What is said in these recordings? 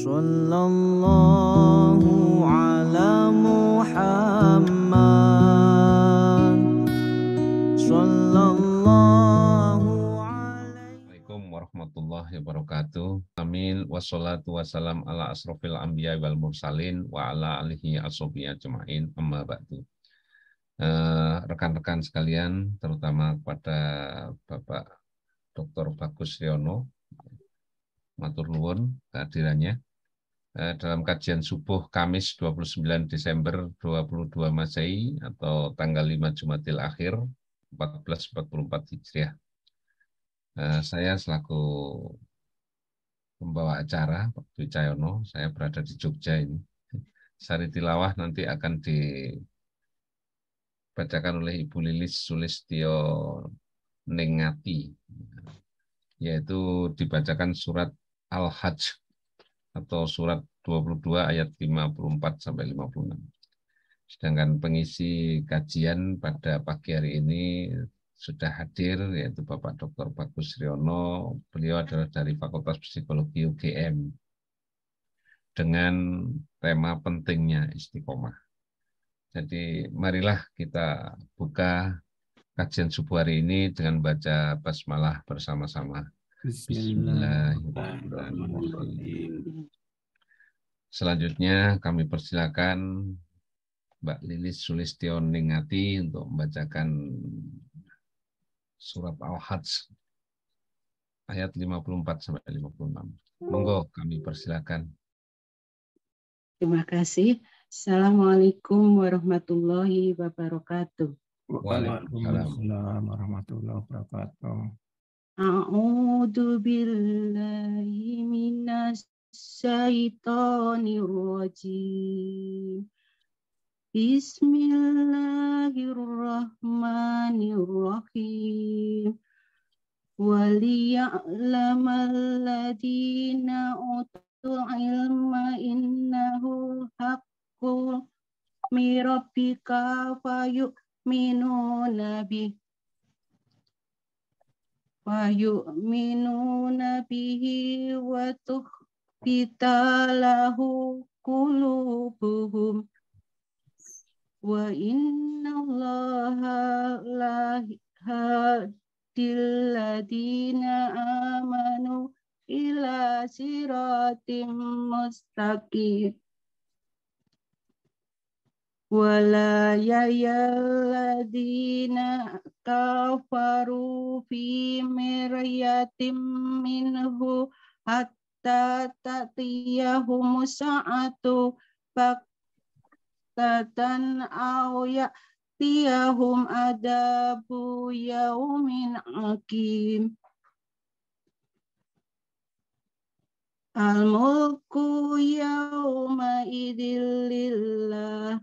Sallallahu ala Muhammad. Sallallahu alaihi. Assalamualaikum warahmatullahi wabarakatuh. Amin. Wassalatu wassalam ala asrofil anbiya wal mursalin wa ala alihi ashabihi ajma'in. Amma ba'du. Rekan-rekan sekalian, terutama kepada Bapak Dr. Bagus Riono, matur nuwun kehadirannya. Dalam kajian subuh Kamis 29 Desember 22 Masehi atau tanggal 5 Jumatil Akhir 1444 Hijriah. Saya selaku pembawa acara, Pak Dwi Cahyono, saya berada di Jogja ini. Sari tilawah nanti akan dibacakan oleh Ibu Lilis Sulistyo Ningati, yaitu dibacakan surat Al-Hajj atau surat 22 ayat 54 sampai 56. Sedangkan pengisi kajian pada pagi hari ini sudah hadir, yaitu Bapak Dr. Bagus Riono. Beliau adalah dari Fakultas Psikologi UGM dengan tema pentingnya istiqomah. Jadi marilah kita buka kajian subuh hari ini dengan baca basmalah bersama-sama. Bismillahirrahmanirrahim. Selanjutnya kami persilakan Mbak Lilis Sulistyo Ningati untuk membacakan surat Al-Hajj ayat 54 sampai 56. Monggo kami persilakan. Terima kasih. Assalamualaikum warahmatullahi wabarakatuh. Waalaikumsalam warahmatullahi wabarakatuh. A'udzu billahi minas syaitonir rajim. Bismillahirrahmanirrahim. Waliya'lamal ladzina utul ilma innahu haqqun min rabbika fayu'minuna bihi wa tukhbita lahu qulubuhum wa innallaha la yahdil ladzina amanu ila siratim mustaqim wala yayalladzina kafaru fi miryatim minhu hatta ta'tiyahum sa'atu baktatan aw ya'tiyahum adabu yaumin aqim. Al-mulku yawma idzil lillah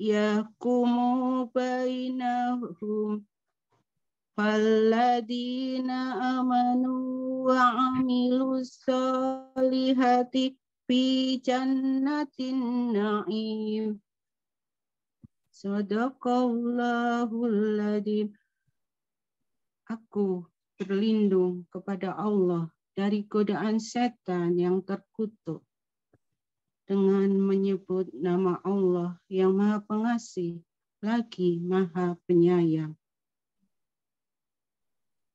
yahkumu bainahum falladzina amanu wa amilus solihati fi jannatin na'im. Sadaqallahul adzim. Aku berlindung kepada Allah dari godaan setan yang terkutuk dengan menyebut nama Allah yang Maha Pengasih lagi Maha Penyayang.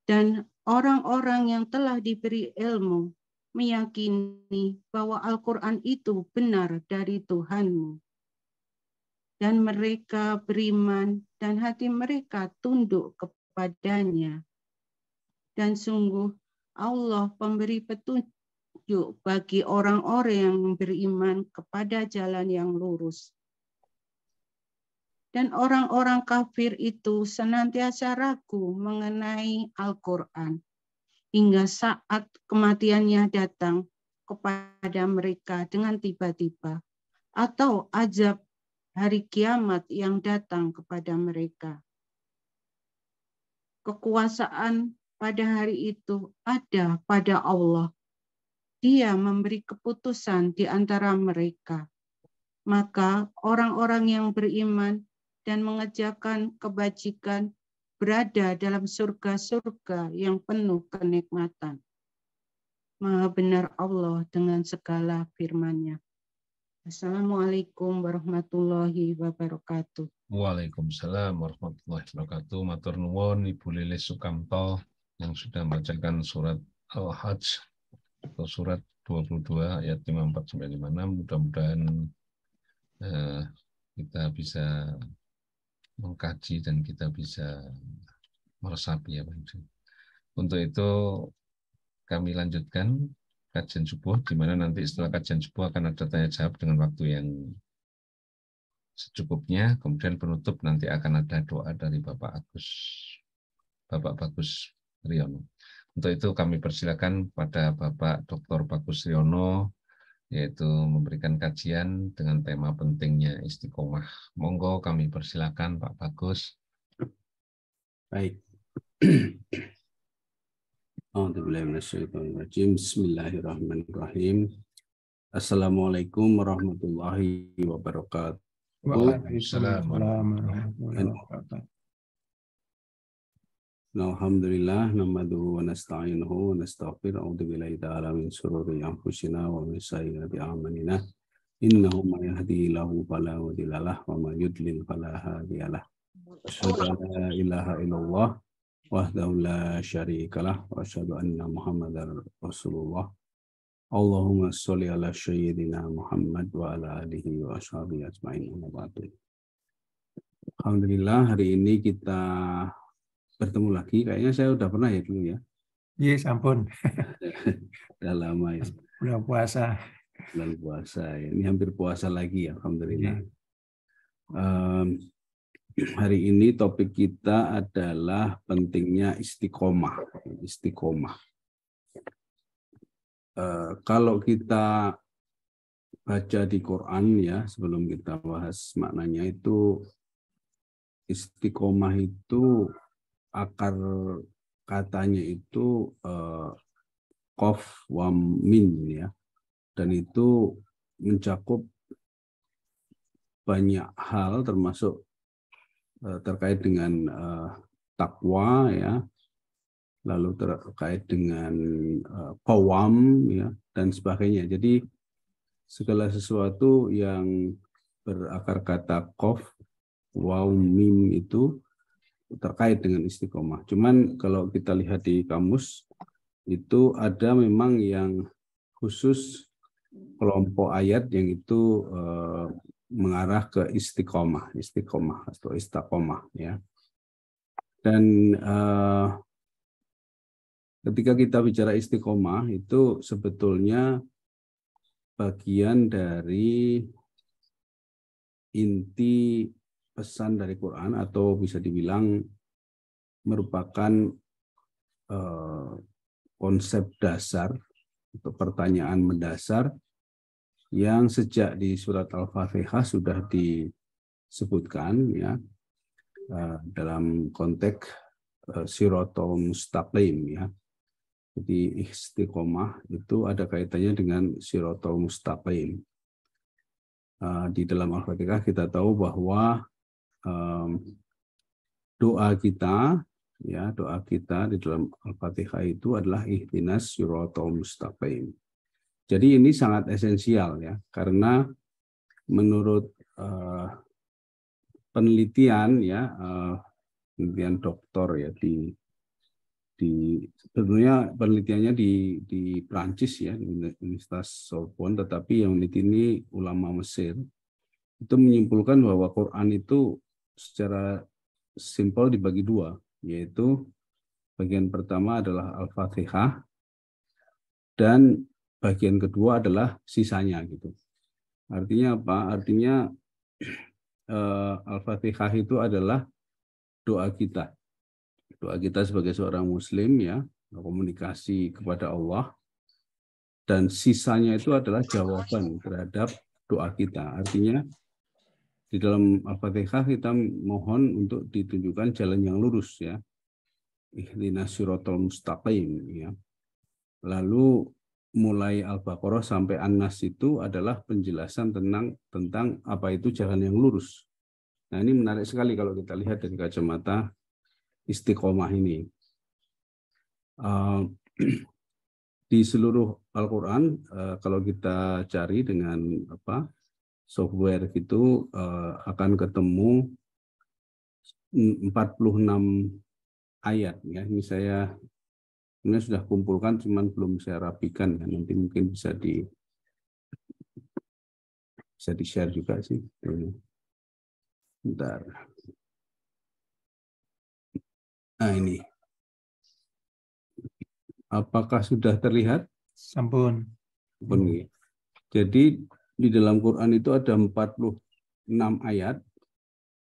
Dan orang-orang yang telah diberi ilmu meyakini bahwa Al-Quran itu benar dari Tuhanmu. Dan mereka beriman dan hati mereka tunduk kepadanya. Dan sungguh Allah pemberi petunjuk bagi orang-orang yang beriman kepada jalan yang lurus. Dan orang-orang kafir itu senantiasa ragu mengenai Al-Quran hingga saat kematiannya datang kepada mereka dengan tiba-tiba atau azab hari kiamat yang datang kepada mereka. Kekuasaan pada hari itu ada pada Allah. Dia memberi keputusan di antara mereka. Maka orang-orang yang beriman dan mengerjakan kebajikan berada dalam surga-surga yang penuh kenikmatan. Maha benar Allah dengan segala firman-Nya. Assalamualaikum warahmatullahi wabarakatuh. Waalaikumsalam warahmatullahi wabarakatuh. Matur nuwun Ibu Lilis Sukamto yang sudah membacakan surat Al-Hajj atau surat 22 ayat 54 sampai 56. Mudah-mudahan kita bisa mengkaji dan kita bisa meresapi ya Pak. Untuk itu kami lanjutkan kajian subuh, di mana nanti setelah kajian subuh akan ada tanya jawab dengan waktu yang secukupnya. Kemudian penutup nanti akan ada doa dari Bapak Bagus Riono. Untuk itu kami persilakan pada Bapak Dr. Bagus Riono, yaitu memberikan kajian dengan tema pentingnya istiqomah. Monggo kami persilakan Pak Bagus. Baik. Bismillahirrahmanirrahim. Assalamualaikum warahmatullahi wabarakatuh. Waalaikumsalam warahmatullahi wabarakatuh. Alhamdulillah, nahmaduhu wa nasta'inuhu wa nastaghfiruh. A'udzu billahi ta'ala min shururi anfusina wa min sayyiati a'malina. Innahu may yahdihillahu fala mudilla lahu wa may yudlil fala hadiya lahu. Asyhadu an la ilaha illallah wahdahu la syarikalah wa asyhadu anna Muhammadar Rasulullah. Allahumma sholli ala sayyidina Muhammad wa ala alihi wa ashabihi ajmain. Alhamdulillah, hari ini kita bertemu lagi. Kayaknya saya udah pernah ya dulu ya. Yes, ampun. Udah lama ya. Udah puasa. Bulan puasa ya. Ini hampir puasa lagi ya. Alhamdulillah. Hari ini topik kita adalah pentingnya istiqomah. Istiqomah. Kalau kita baca di Quran ya, sebelum kita bahas maknanya, itu istiqomah itu akar katanya itu qaf wa min ya, dan itu mencakup banyak hal termasuk terkait dengan takwa ya, lalu terkait dengan qawam ya, dan sebagainya. Jadi segala sesuatu yang berakar kata qaf wa mim itu terkait dengan istiqomah. Cuman kalau kita lihat di kamus itu ada memang yang khusus kelompok ayat yang itu mengarah ke istiqomah atau istiqomah ya. Dan ketika kita bicara istiqomah itu sebetulnya bagian dari inti pesan dari Quran, atau bisa dibilang merupakan konsep dasar atau pertanyaan mendasar yang sejak di surat Al-Fatihah sudah disebutkan ya, dalam konteks siratal mustaqim ya. Jadi istiqomah itu ada kaitannya dengan siratal mustaqim. Di dalam Al-Fatihah kita tahu bahwa doa kita di dalam Al-Fatihah itu adalah ihdinas siratal mustaqim. Jadi ini sangat esensial ya, karena menurut penelitian ya, penelitian doktor ya sebenarnya penelitiannya di Prancis ya, di Universitas Sorbonne, tetapi yang meneliti ini ulama Mesir, itu menyimpulkan bahwa Quran itu secara simpel dibagi dua, yaitu bagian pertama adalah Al-Fatihah dan bagian kedua adalah sisanya gitu. Artinya apa? Artinya Al-Fatihah itu adalah doa kita. Doa kita sebagai seorang muslim ya, komunikasi kepada Allah, dan sisanya itu adalah jawaban terhadap doa kita. Artinya di dalam Al-Fatihah kita mohon untuk ditunjukkan jalan yang lurus ya. Ihdinas siratal mustaqim ya. Lalu mulai Al-Baqarah sampai An-Nas itu adalah penjelasan tentang apa itu jalan yang lurus. Nah, ini menarik sekali kalau kita lihat dari kacamata istiqomah ini. di seluruh Al-Quran kalau kita cari dengan software gitu akan ketemu 46 ayat ya. Ini saya sudah kumpulkan, cuman belum saya rapikan ya. Nanti mungkin bisa di-share juga sih. Bentar. Nah ini. Apakah sudah terlihat? Sampun. Jadi di dalam Quran itu ada 46 ayat.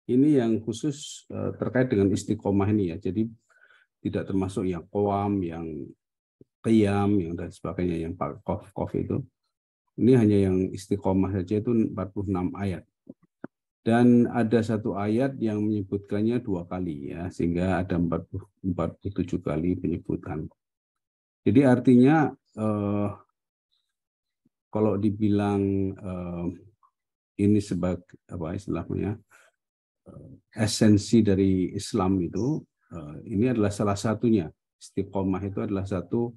Ini yang khusus terkait dengan istiqomah ini ya. Jadi tidak termasuk yang qawam, yang qiyam, yang dan sebagainya, yang qaf itu. Ini hanya yang istiqomah saja itu 46 ayat. Dan ada satu ayat yang menyebutkannya 2 kali ya, sehingga ada 47 kali penyebutan. Jadi artinya kalau dibilang ini sebagai apa istilahnya esensi dari Islam itu, ini adalah salah satunya. Istiqomah itu adalah satu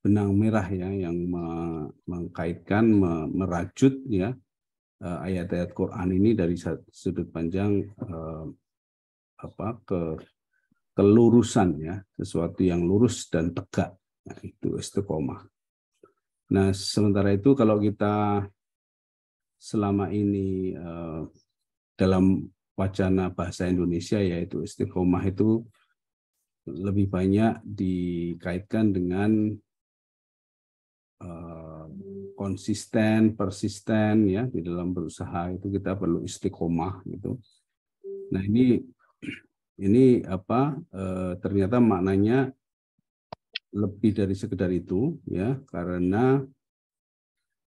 benang merah ya yang mengkaitkan, merajut ya ayat-ayat Quran ini dari sudut pandang kelurusan ya, sesuatu yang lurus dan tegak. Nah, itu istiqomah. Nah, sementara itu kalau kita selama ini dalam wacana bahasa Indonesia yaitu istiqomah itu lebih banyak dikaitkan dengan konsisten, persisten ya di dalam berusaha itu kita perlu istiqomah gitu. Nah, ini ternyata maknanya lebih dari sekedar itu ya, karena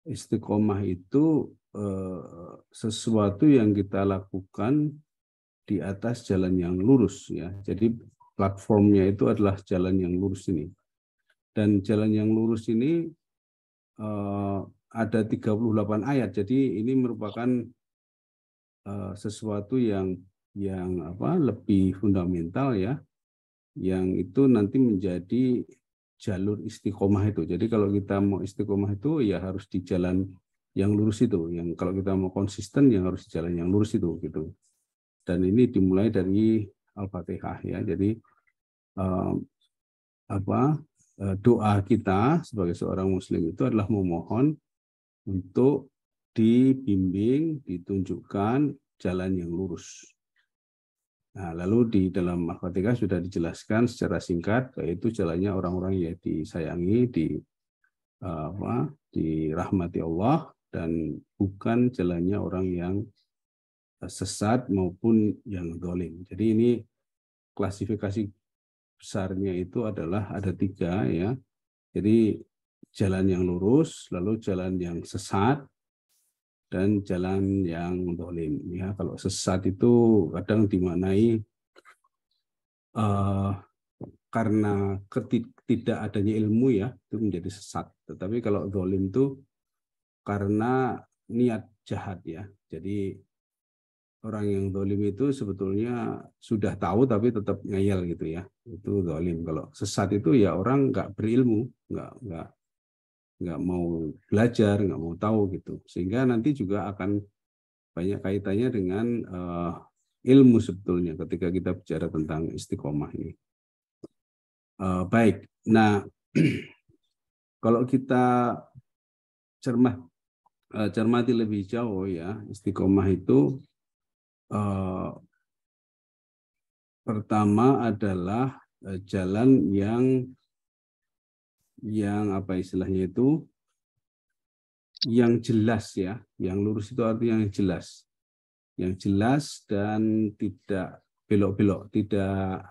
istiqomah itu sesuatu yang kita lakukan di atas jalan yang lurus ya. Jadi platformnya itu adalah jalan yang lurus ini. Dan jalan yang lurus ini ada 38 ayat. Jadi ini merupakan sesuatu yang lebih fundamental ya, yang itu nanti menjadi jalur istiqomah itu. Jadi kalau kita mau istiqomah itu ya harus di jalan yang lurus itu. Yang kalau kita mau konsisten yang harus di jalan yang lurus itu gitu. Dan ini dimulai dari Al-Fatihah ya. Jadi doa kita sebagai seorang muslim itu adalah memohon untuk dibimbing, ditunjukkan jalan yang lurus. Nah, lalu di dalam Al-Fatihah sudah dijelaskan secara singkat, yaitu jalannya orang-orang yang disayangi, dirahmati Allah, dan bukan jalannya orang yang sesat maupun yang zalim. Jadi ini klasifikasi besarnya itu adalah ada 3 ya. Jadi jalan yang lurus, lalu jalan yang sesat, dan jalan yang zalim ya. Kalau sesat itu kadang dimaknai karena tidak adanya ilmu ya, itu menjadi sesat. Tetapi kalau zalim itu karena niat jahat ya. Jadi orang yang zalim itu sebetulnya sudah tahu tapi tetap ngeyel gitu ya. Itu zalim. Kalau sesat itu ya orang nggak berilmu, nggak mau belajar, nggak mau tahu gitu, sehingga nanti juga akan banyak kaitannya dengan ilmu sebetulnya ketika kita bicara tentang istiqomah ini. Baik, nah kalau kita cermati lebih jauh ya, istiqomah itu pertama adalah jalan yang apa istilahnya itu yang jelas ya, yang lurus itu artinya yang jelas dan tidak belok-belok, tidak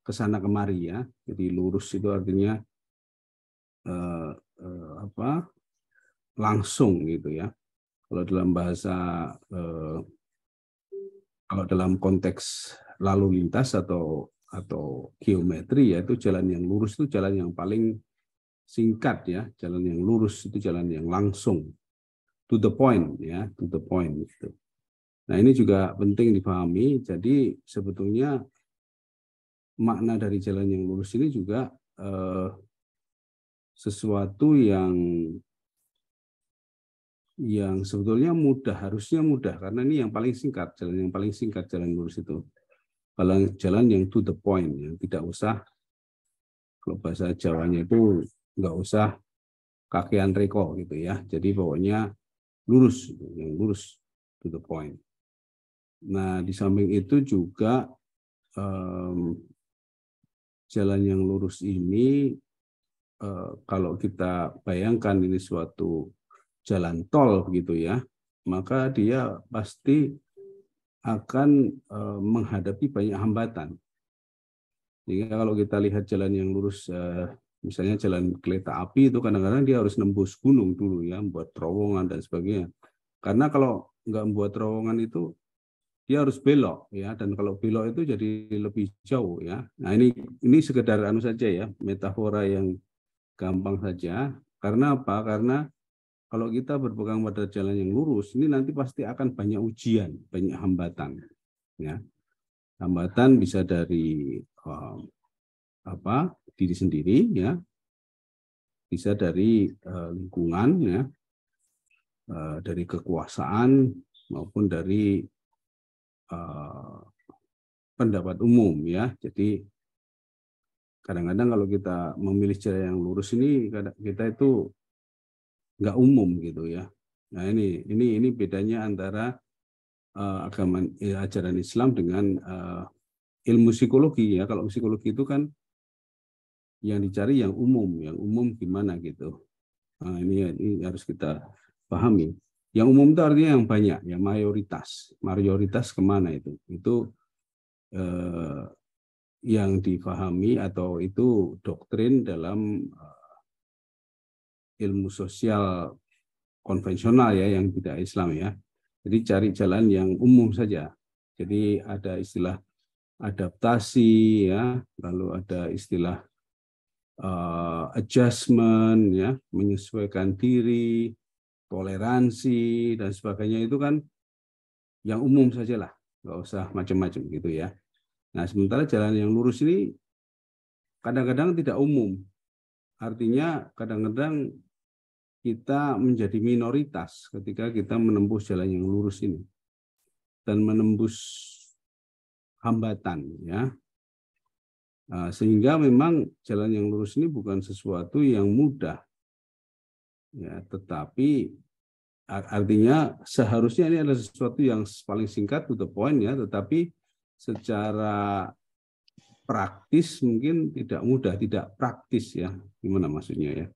kesana kemari ya. Jadi lurus itu artinya langsung gitu ya. Kalau dalam bahasa kalau dalam konteks lalu lintas atau geometri, yaitu jalan yang lurus itu jalan yang paling singkat ya, jalan yang lurus itu jalan yang langsung, to the point ya, to the point gitu. Nah, ini juga penting dipahami. Jadi sebetulnya makna dari jalan yang lurus ini juga sesuatu yang sebetulnya mudah, harusnya mudah, karena ini yang paling singkat, jalan yang paling singkat, jalan lurus itu. Jalan yang to the point, yang tidak usah, kalau bahasa Jawanya itu nggak usah kakean reko gitu ya. Jadi pokoknya lurus, yang lurus to the point. Nah, di samping itu juga jalan yang lurus ini, kalau kita bayangkan ini suatu jalan tol gitu ya, maka dia pasti akan menghadapi banyak hambatan. Jadi kalau kita lihat jalan yang lurus, misalnya jalan kereta api itu kadang-kadang dia harus nembus gunung dulu ya, membuat terowongan dan sebagainya. Karena kalau nggak membuat terowongan itu dia harus belok ya, dan kalau belok itu jadi lebih jauh ya. Nah ini sekedar anu saja ya, metafora yang gampang saja. Karena apa? Karena kalau kita berpegang pada jalan yang lurus, ini nanti pasti akan banyak ujian, banyak hambatan. Ya, hambatan bisa dari diri sendiri, ya, bisa dari lingkungan, ya, dari kekuasaan maupun dari pendapat umum, ya. Jadi kadang-kadang kalau kita memilih jalan yang lurus ini, kita itu nggak umum gitu ya. Nah ini bedanya antara ajaran Islam dengan ilmu psikologi ya. Kalau psikologi itu kan yang dicari yang umum gimana gitu. Nah, ini harus kita pahami. Yang umum itu artinya yang banyak, yang mayoritas kemana itu? Itu yang dipahami atau itu doktrin dalam ilmu sosial konvensional ya, yang tidak Islam ya. Jadi cari jalan yang umum saja. Jadi ada istilah adaptasi ya, lalu ada istilah adjustment ya, menyesuaikan diri, toleransi dan sebagainya, itu kan yang umum sajalah, nggak usah macam-macam gitu ya. Nah, sementara jalan yang lurus ini kadang-kadang tidak umum. Artinya kadang-kadang kita menjadi minoritas ketika kita menembus jalan yang lurus ini dan menembus hambatan ya. Sehingga memang jalan yang lurus ini bukan sesuatu yang mudah ya, tetapi artinya seharusnya ini adalah sesuatu yang paling singkat to the point ya, tetapi secara praktis mungkin tidak mudah, tidak praktis ya. Gimana maksudnya ya?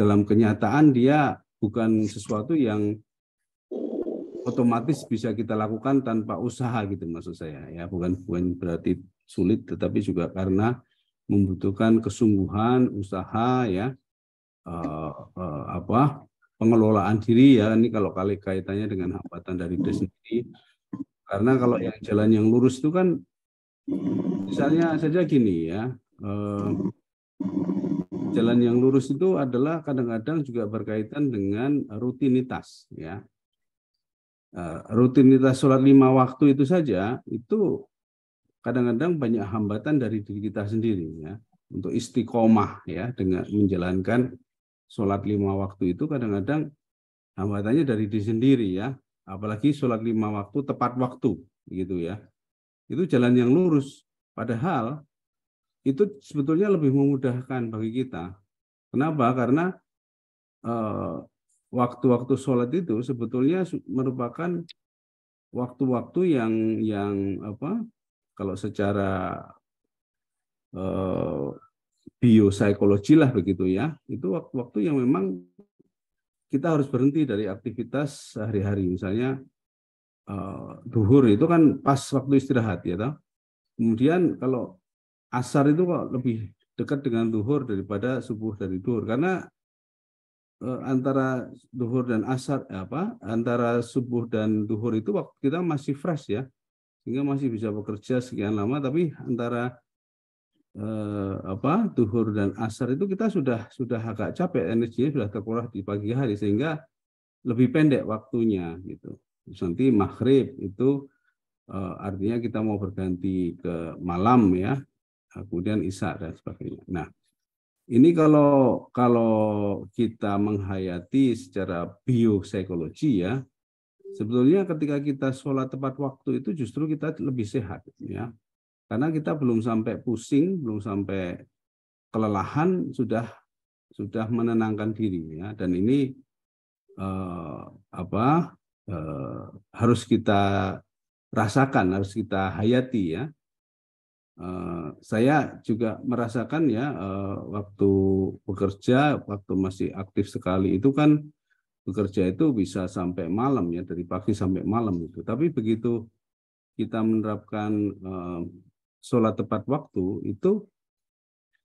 Dalam kenyataan dia bukan sesuatu yang otomatis bisa kita lakukan tanpa usaha gitu maksud saya ya, bukan berarti sulit, tetapi juga karena membutuhkan kesungguhan, usaha ya, pengelolaan diri ya. Ini kalau kaitannya dengan hambatan dari diri sendiri, karena kalau yang jalan yang lurus itu kan misalnya saja gini ya, jalan yang lurus itu adalah kadang-kadang juga berkaitan dengan rutinitas ya. Rutinitas sholat 5 waktu itu saja itu kadang-kadang banyak hambatan dari diri kita sendiri ya. Untuk istiqomah ya, dengan menjalankan sholat 5 waktu itu kadang-kadang hambatannya dari diri sendiri ya. Apalagi sholat 5 waktu tepat waktu gitu ya. Itu jalan yang lurus. Padahal itu sebetulnya lebih memudahkan bagi kita. Kenapa? Karena waktu-waktu sholat itu sebetulnya merupakan waktu-waktu yang kalau secara biopsikologi lah begitu ya, itu waktu-waktu yang memang kita harus berhenti dari aktivitas sehari-hari. Misalnya duhur itu kan pas waktu istirahat ya toh. Kemudian kalau asar itu kok lebih dekat dengan duhur daripada subuh dari duhur, karena antara duhur dan asar antara subuh dan duhur itu waktu kita masih fresh ya, sehingga masih bisa bekerja sekian lama. Tapi antara duhur dan asar itu kita sudah agak capek, energinya sudah terkuras di pagi hari, sehingga lebih pendek waktunya gitu. Terus nanti maghrib itu artinya kita mau berganti ke malam ya, kemudian isya dan sebagainya. Nah, Ini kalau kita menghayati secara biopsikologi ya, sebetulnya ketika kita sholat tepat waktu itu justru kita lebih sehat ya. Karena kita belum sampai pusing, belum sampai kelelahan, sudah menenangkan diri ya. Dan ini harus kita rasakan, harus kita hayati ya. Saya juga merasakan ya waktu bekerja, waktu masih aktif sekali itu kan bekerja itu bisa sampai malam ya, dari pagi sampai malam itu. Tapi begitu kita menerapkan sholat tepat waktu itu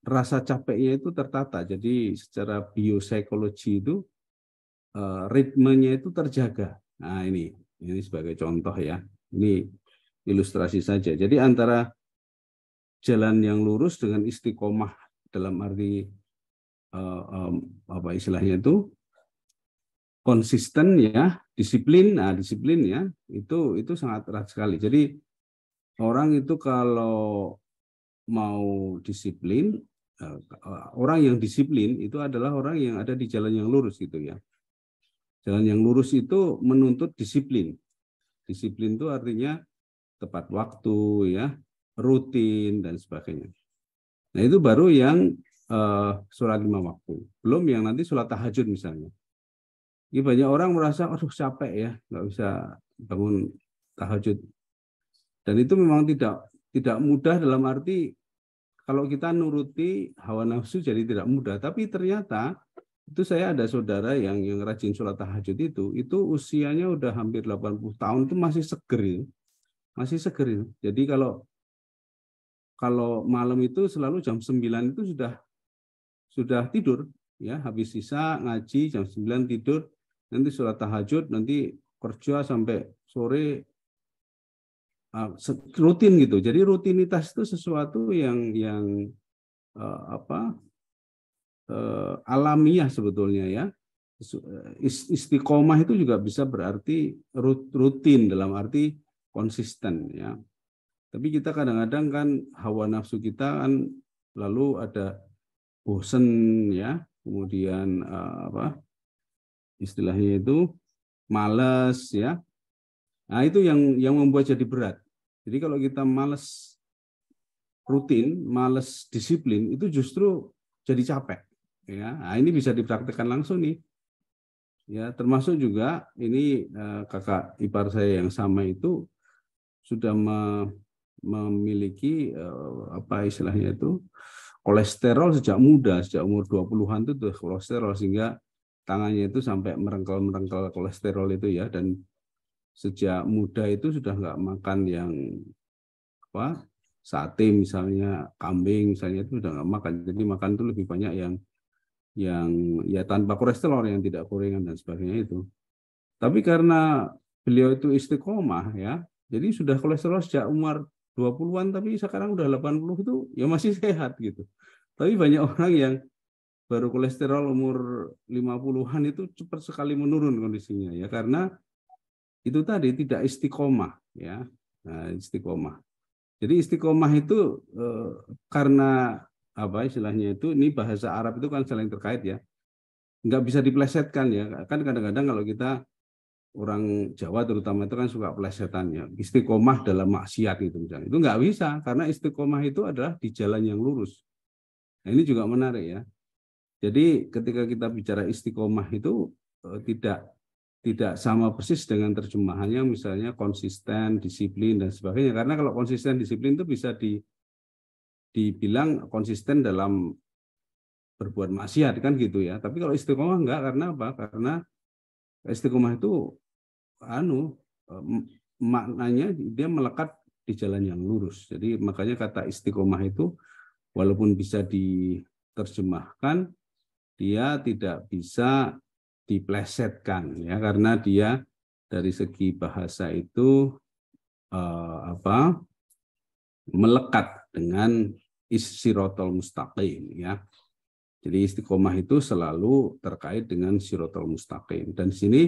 rasa capeknya itu tertata. Jadi secara biopsikologi itu ritmenya itu terjaga. Nah ini sebagai contoh ya. Ini ilustrasi saja. Jadi antara jalan yang lurus dengan istiqomah dalam arti apa istilahnya itu konsisten ya, disiplin. Nah disiplin ya itu sangat erat sekali. Jadi orang itu kalau mau disiplin, orang yang disiplin itu adalah orang yang ada di jalan yang lurus gitu ya. Jalan yang lurus itu menuntut disiplin. Disiplin itu artinya tepat waktu ya, rutin dan sebagainya. Nah itu baru yang sholat 5 waktu. Belum yang nanti sholat tahajud misalnya. Ini banyak orang merasa, aduh capek ya, nggak bisa bangun tahajud. Dan itu memang tidak mudah dalam arti kalau kita nuruti hawa nafsu jadi tidak mudah. Tapi ternyata itu saya ada saudara yang rajin sholat tahajud itu usianya udah hampir 80 tahun itu masih seger. Masih seger. Jadi kalau malam itu selalu jam 9 itu sudah tidur ya, habis sisa ngaji jam 9 tidur, nanti sholat tahajud, nanti kerja sampai sore rutin gitu. Jadi rutinitas itu sesuatu yang alamiah sebetulnya ya. Istiqomah itu juga bisa berarti rutin dalam arti konsisten ya. Tapi kita kadang-kadang kan hawa nafsu kita kan lalu ada bosen ya, kemudian istilahnya itu malas ya. Nah itu yang membuat jadi berat. Jadi kalau kita malas rutin, malas disiplin itu justru jadi capek. Ya, nah, ini bisa dipraktikkan langsung nih. Ya, termasuk juga ini kakak ipar saya yang sama itu sudah memiliki apa istilahnya itu kolesterol sejak muda, sejak umur 20-an itu tuh kolesterol sehingga tangannya itu sampai merengkel kolesterol itu ya, dan sejak muda itu sudah nggak makan yang apa sate misalnya, kambing misalnya itu sudah nggak makan. Jadi makan itu lebih banyak yang ya tanpa kolesterol, yang tidak gorengan dan sebagainya itu. Tapi karena beliau itu istiqomah ya, jadi sudah kolesterol sejak umur 20-an tapi sekarang udah 80 itu ya masih sehat gitu. Tapi banyak orang yang baru kolesterol umur 50-an itu cepat sekali menurun kondisinya ya, karena itu tadi tidak istiqomah ya. Nah, istiqomah. Jadi istiqomah itu karena apa istilahnya itu, ini bahasa Arab itu kan saling terkait ya. Nggak bisa diplesetkan ya. Kan kadang-kadang kalau kita orang Jawa terutama itu kan suka plesetannya. Istiqomah dalam maksiat gitu misalnya. Itu nggak bisa karena istiqomah itu adalah di jalan yang lurus. Nah, ini juga menarik ya. Jadi ketika kita bicara istiqomah itu tidak sama persis dengan terjemahannya misalnya konsisten, disiplin dan sebagainya. Karena kalau konsisten, disiplin itu bisa dibilang konsisten dalam berbuat maksiat kan gitu ya. Tapi kalau istiqomah enggak, karena apa? Karena istiqomah itu maknanya dia melekat di jalan yang lurus. Jadi makanya kata istiqomah itu walaupun bisa diterjemahkan, dia tidak bisa diplesetkan ya, karena dia dari segi bahasa itu melekat dengan sirotol mustaqim ya. Jadi istiqomah itu selalu terkait dengan sirotol mustaqim, dan di sini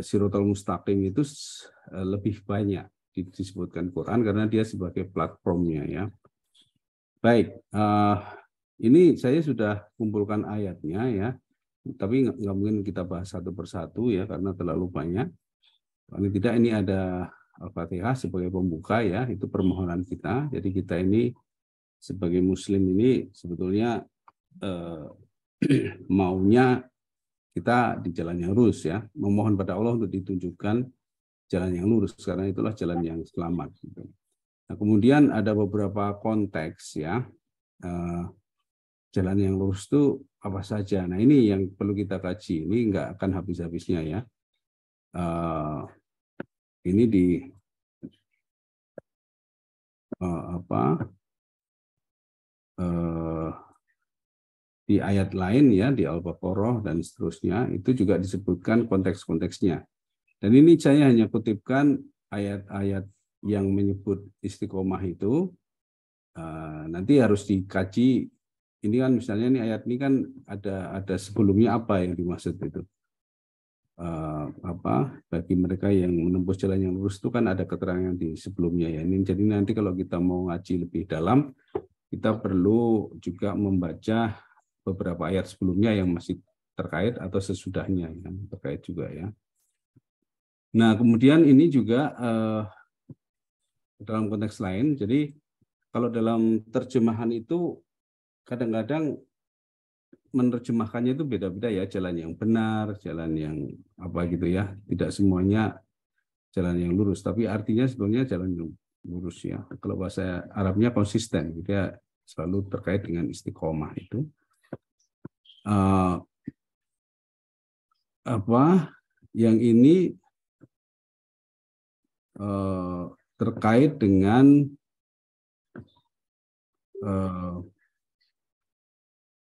sirotol mustaqim itu lebih banyak disebutkan Quran karena dia sebagai platformnya ya. Baik, Ini saya sudah kumpulkan ayatnya ya, tapi nggak mungkin kita bahas satu persatu ya karena terlalu banyak. Paling tidak ini ada Al-Fatihah sebagai pembuka ya, itu permohonan kita. Jadi kita ini sebagai Muslim ini sebetulnya maunya kita di jalan yang lurus ya, memohon pada Allah untuk ditunjukkan jalan yang lurus karena itulah jalan yang selamat. Gitu. Nah, kemudian ada beberapa konteks ya, jalan yang lurus itu apa saja. Nah ini yang perlu kita kaji, ini nggak akan habis-habisnya ya. Ini di ayat lain ya, di Al-Baqarah dan seterusnya, itu juga disebutkan konteks-konteksnya. Dan ini saya hanya kutipkan ayat-ayat yang menyebut istiqomah itu, nanti harus dikaji. Ini kan misalnya ini ayat ini kan ada sebelumnya apa yang dimaksud itu. Bagi mereka yang menempuh jalan yang lurus itu kan ada keterangan di sebelumnya ya. Ini jadi nanti kalau kita mau ngaji lebih dalam, kita perlu juga membaca beberapa ayat sebelumnya yang masih terkait atau sesudahnya yang terkait juga ya. Nah kemudian ini juga dalam konteks lain, jadi kalau dalam terjemahan itu kadang-kadang menerjemahkannya itu beda-beda ya, jalan yang benar, jalan yang apa gitu ya, tidak semuanya jalan yang lurus, tapi artinya sebenarnya jalan yang lurus ya. Kalau bahasa Arabnya konsisten, dia selalu terkait dengan istiqomah itu. Yang ini terkait dengan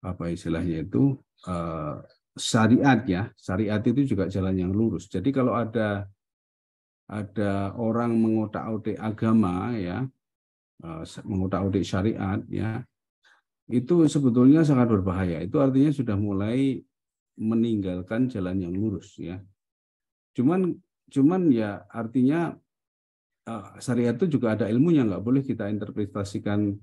apa istilahnya itu syariat ya. Syariat itu juga jalan yang lurus. Jadi kalau ada orang mengotak-atik agama ya, mengotak-atik syariat ya, itu sebetulnya sangat berbahaya. Itu artinya sudah mulai meninggalkan jalan yang lurus ya. Cuman ya artinya syariat itu juga ada ilmunya, nggak boleh kita interpretasikan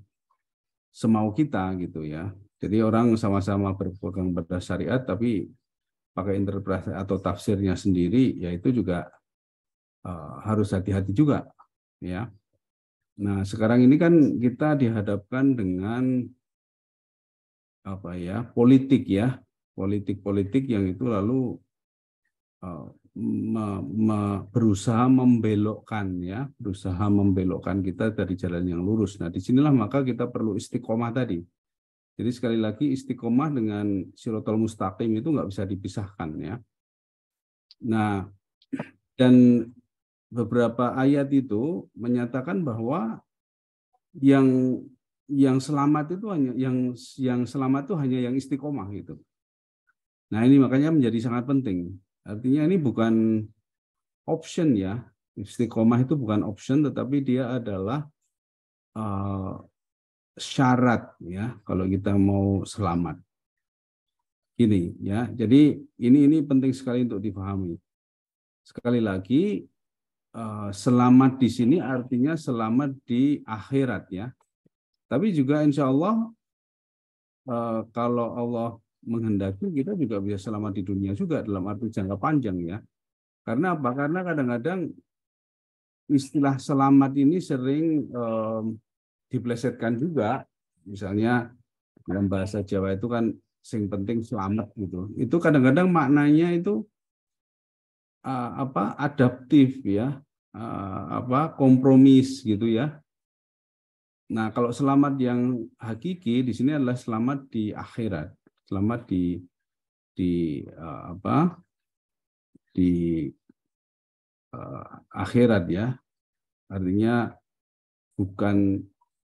semau kita gitu ya. Jadi orang sama-sama berpegang pada syariat tapi pakai interpretasi atau tafsirnya sendiri, ya itu juga harus hati-hati juga ya. Nah sekarang ini kan kita dihadapkan dengan politik yang itu lalu berusaha membelokkan kita dari jalan yang lurus. Nah disinilah maka kita perlu istiqomah tadi. Jadi sekali lagi istiqomah dengan Shiratal Mustaqim itu nggak bisa dipisahkan ya. Nah dan beberapa ayat itu menyatakan bahwa yang selamat itu hanya yang selamat itu hanya yang istiqomah gitu. Nah ini makanya menjadi sangat penting. Artinya ini bukan option ya. Istiqomah itu bukan option, tetapi dia adalah syarat ya kalau kita mau selamat. Ini ya. Jadi ini penting sekali untuk dipahami. Sekali lagi selamat di sini artinya selamat di akhirat ya. Tapi juga insya Allah kalau Allah menghendaki kita juga bisa selamat di dunia juga dalam arti jangka panjang ya. Karena apa? Karena kadang-kadang istilah selamat ini sering diplesetkan juga. Misalnya dalam bahasa Jawa itu kan sing penting selamat gitu. Itu kadang-kadang maknanya itu adaptif ya. Kompromis gitu ya. Nah, kalau selamat yang hakiki di sini adalah selamat di akhirat, selamat di akhirat ya. Artinya bukan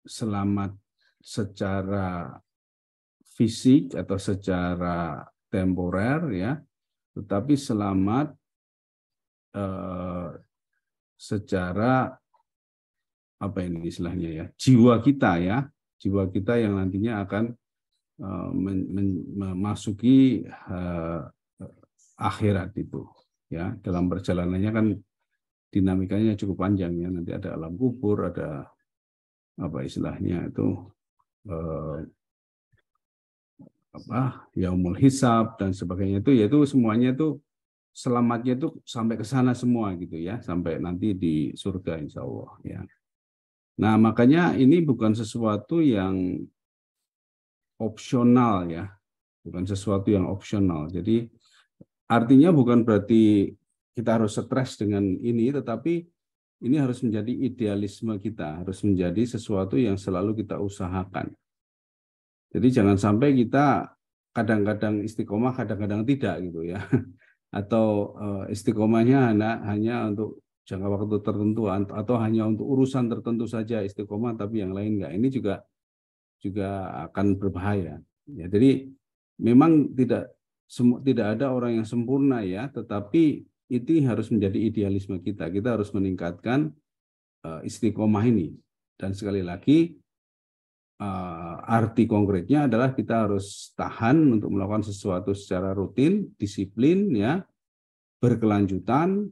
selamat secara fisik atau secara temporer ya, tetapi selamat secara apa ini istilahnya ya, jiwa kita yang nantinya akan memasuki akhirat itu ya. Dalam perjalanannya kan dinamikanya cukup panjang ya, nanti ada alam kubur, ada apa istilahnya itu yaumul hisab dan sebagainya itu, yaitu semuanya itu selamatnya itu sampai ke sana semua gitu ya, sampai nanti di surga insya Allah ya. Nah makanya ini bukan sesuatu yang opsional ya, bukan sesuatu yang opsional. Jadi artinya bukan berarti kita harus stres dengan ini, tetapi ini harus menjadi idealisme kita, harus menjadi sesuatu yang selalu kita usahakan. Jadi jangan sampai kita kadang-kadang istiqomah, kadang-kadang tidak gitu ya. Atau istiqomahnya hanya untuk jangka waktu tertentu atau hanya untuk urusan tertentu saja istiqomah, tapi yang lain enggak. Ini juga akan berbahaya. Ya, jadi memang tidak ada orang yang sempurna ya, tetapi itu harus menjadi idealisme kita. Kita harus meningkatkan istiqomah ini. Dan sekali lagi arti konkretnya adalah kita harus tahan untuk melakukan sesuatu secara rutin, disiplin ya, berkelanjutan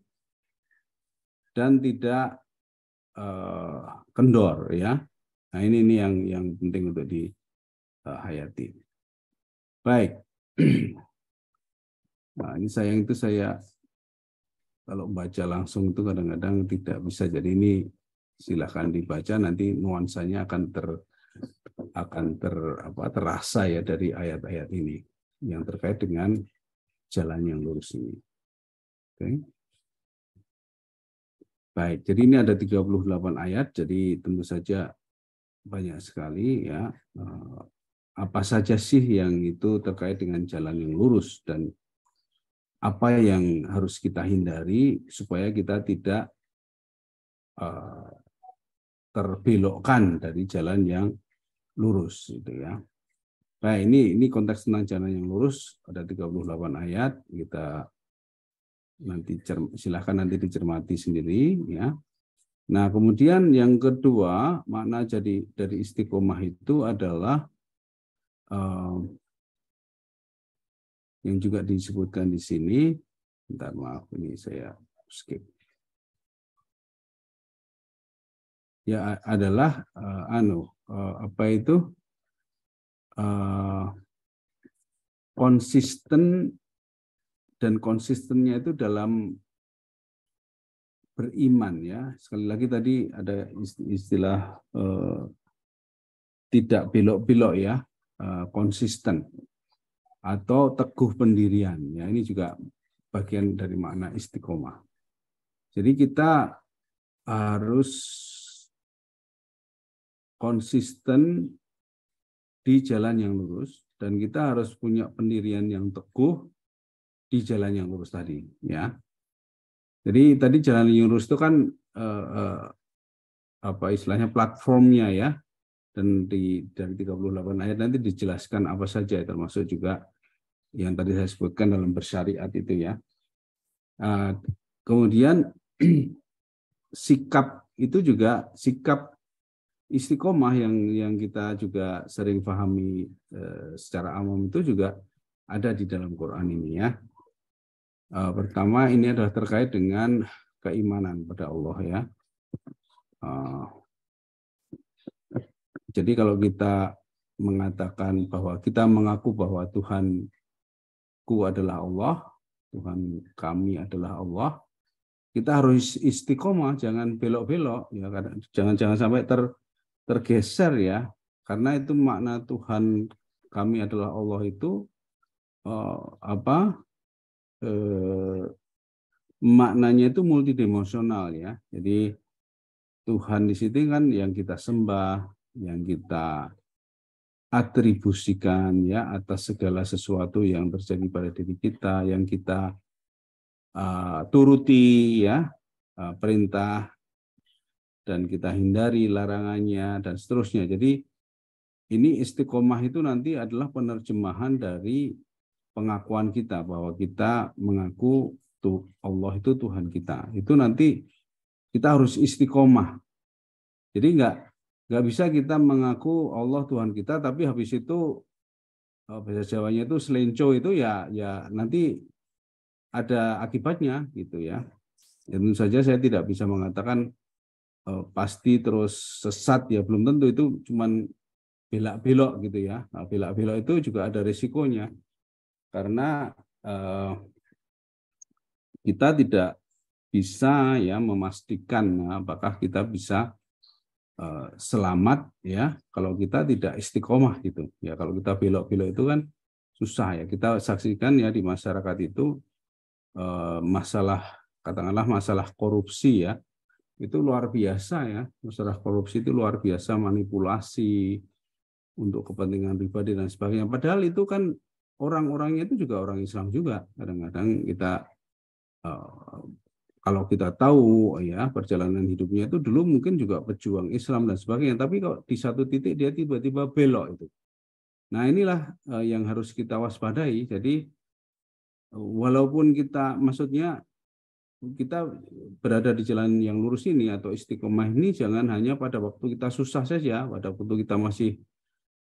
dan tidak kendor ya. Nah ini yang penting untuk dihayati. Baik. Nah ini saya kalau baca langsung itu kadang-kadang tidak bisa. Jadi ini silakan dibaca, nanti nuansanya akan terasa ya dari ayat-ayat ini yang terkait dengan jalan yang lurus ini. Oke. Baik, jadi ini ada 38 ayat, jadi tentu saja banyak sekali ya. Apa saja sih yang itu terkait dengan jalan yang lurus dan apa yang harus kita hindari supaya kita tidak terbelokkan dari jalan yang lurus gitu ya. Nah, ini konteks tentang jalan yang lurus, ada 38 ayat, kita nanti silahkan nanti dicermati sendiri ya. Nah, kemudian yang kedua, makna dari istiqomah itu adalah yang juga disebutkan di sini. Bentar, maaf ini saya skip. Ya adalah konsisten, dan konsistennya itu dalam beriman ya. Sekali lagi tadi ada istilah tidak belok-belok ya, konsisten atau teguh pendirian ya. Ini juga bagian dari makna istiqomah. Jadi kita harus konsisten di jalan yang lurus dan kita harus punya pendirian yang teguh di jalan yang lurus tadi ya. Jadi tadi jalan yang lurus itu kan istilahnya platformnya ya, dan dari 38 ayat nanti dijelaskan apa saja, termasuk juga yang tadi saya sebutkan dalam bersyariat itu ya. Kemudian sikap itu juga, sikap istiqomah yang kita juga sering pahami secara umum itu juga ada di dalam Quran ini ya. Pertama ini adalah terkait dengan keimanan pada Allah ya. Jadi kalau kita mengatakan bahwa kita mengaku bahwa Tuhanku adalah Allah, Tuhan kami adalah Allah, kita harus istiqomah, jangan belok-belok ya, jangan sampai tergeser ya, karena itu makna Tuhan kami adalah Allah itu maknanya itu multidimensional ya. Jadi Tuhan di sini kan yang kita sembah, yang kita atribusikan ya atas segala sesuatu yang terjadi pada diri kita, yang kita turuti ya, perintah dan kita hindari larangannya dan seterusnya. Jadi ini istiqomah itu nanti adalah penerjemahan dari pengakuan kita bahwa kita mengaku Allah itu Tuhan kita. Itu nanti kita harus istiqomah. Jadi nggak bisa kita mengaku Allah Tuhan kita, tapi habis itu bahasa Jawanya itu selenco itu ya nanti ada akibatnya gitu ya. Tentu saja saya tidak bisa mengatakan pasti terus sesat ya, belum tentu, itu cuman belak-belok gitu ya. Nah, belak-belok itu juga ada risikonya karena kita tidak bisa ya memastikan apakah kita bisa selamat ya kalau kita tidak istiqomah gitu ya. Kalau kita belok-belok itu kan susah ya. Kita saksikan ya di masyarakat itu masalah, katakanlah masalah korupsi ya, itu luar biasa ya. Masalah korupsi itu luar biasa, manipulasi untuk kepentingan pribadi dan sebagainya. Padahal itu kan orang-orangnya itu juga orang Islam juga. Kadang-kadang kita kalau kita tahu ya perjalanan hidupnya itu dulu mungkin juga pejuang Islam dan sebagainya, tapi kalau di satu titik dia tiba-tiba belok itu. Nah inilah yang harus kita waspadai. Jadi walaupun kita maksudnya kita berada di jalan yang lurus ini atau istiqomah ini jangan hanya pada waktu kita susah saja, pada waktu kita masih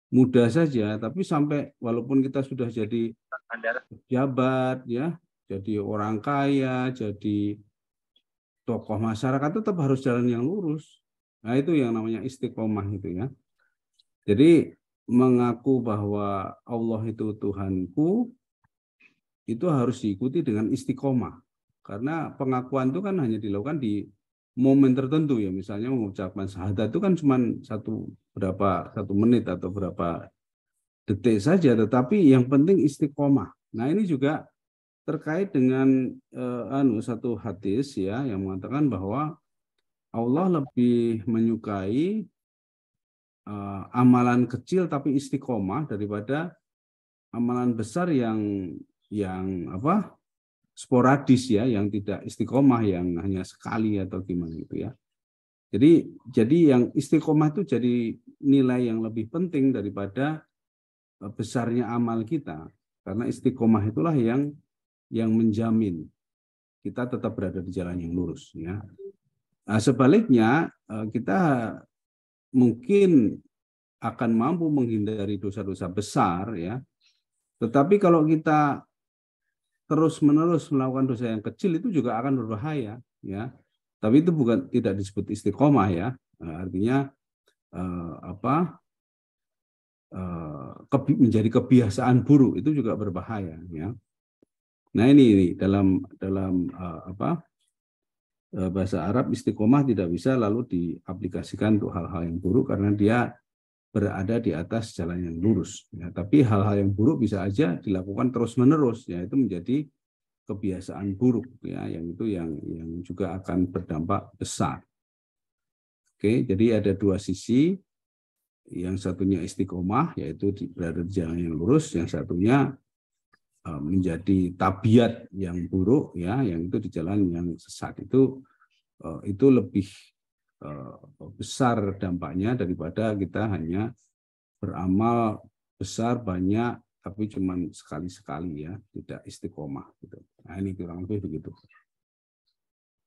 muda saja, tapi sampai walaupun kita sudah jadi pejabat ya, jadi orang kaya, jadi tokoh masyarakat, tetap harus jalan yang lurus. Nah, itu yang namanya istiqomah itu ya. Jadi mengaku bahwa Allah itu Tuhanku itu harus diikuti dengan istiqomah. Karena pengakuan itu kan hanya dilakukan di momen tertentu ya, misalnya mengucapkan syahadat itu kan cuma satu menit atau berapa detik saja, tetapi yang penting istiqomah. Nah ini juga terkait dengan satu hadis ya yang mengatakan bahwa Allah lebih menyukai amalan kecil tapi istiqomah daripada amalan besar yang sporadis ya, yang tidak istiqomah, yang hanya sekali atau gimana gitu ya. Jadi yang istiqomah itu jadi nilai yang lebih penting daripada besarnya amal kita, karena istiqomah itulah yang menjamin kita tetap berada di jalan yang lurus ya. Nah, sebaliknya kita mungkin akan mampu menghindari dosa-dosa besar ya, tetapi kalau kita terus-menerus melakukan dosa yang kecil itu juga akan berbahaya ya. Tapi itu tidak disebut istiqomah ya. Artinya menjadi kebiasaan buruk itu juga berbahaya ya. Nah ini dalam bahasa Arab istiqomah tidak bisa lalu diaplikasikan untuk hal-hal yang buruk karena dia berada di atas jalan yang lurus. Ya, tapi hal-hal yang buruk bisa aja dilakukan terus-menerus, ya itu menjadi kebiasaan buruk, ya yang itu yang juga akan berdampak besar. Oke, jadi ada dua sisi, yang satunya istiqomah, yaitu berada di jalan yang lurus, yang satunya menjadi tabiat yang buruk, ya yang itu di jalan yang sesat. Itu lebih besar dampaknya daripada kita hanya beramal besar banyak tapi cuma sekali-sekali ya, tidak istiqomah gitu. Nah ini kurang lebih begitu.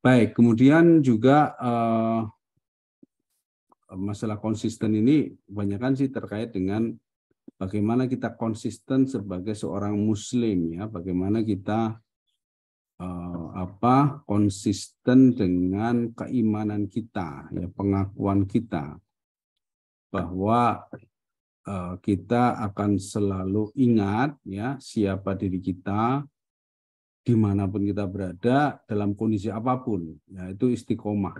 Baik, kemudian juga masalah konsisten ini kebanyakan sih terkait dengan bagaimana kita konsisten sebagai seorang muslim ya, bagaimana kita konsisten dengan keimanan kita, ya pengakuan kita bahwa kita akan selalu ingat ya siapa diri kita dimanapun kita berada dalam kondisi apapun, ya itu istiqomah.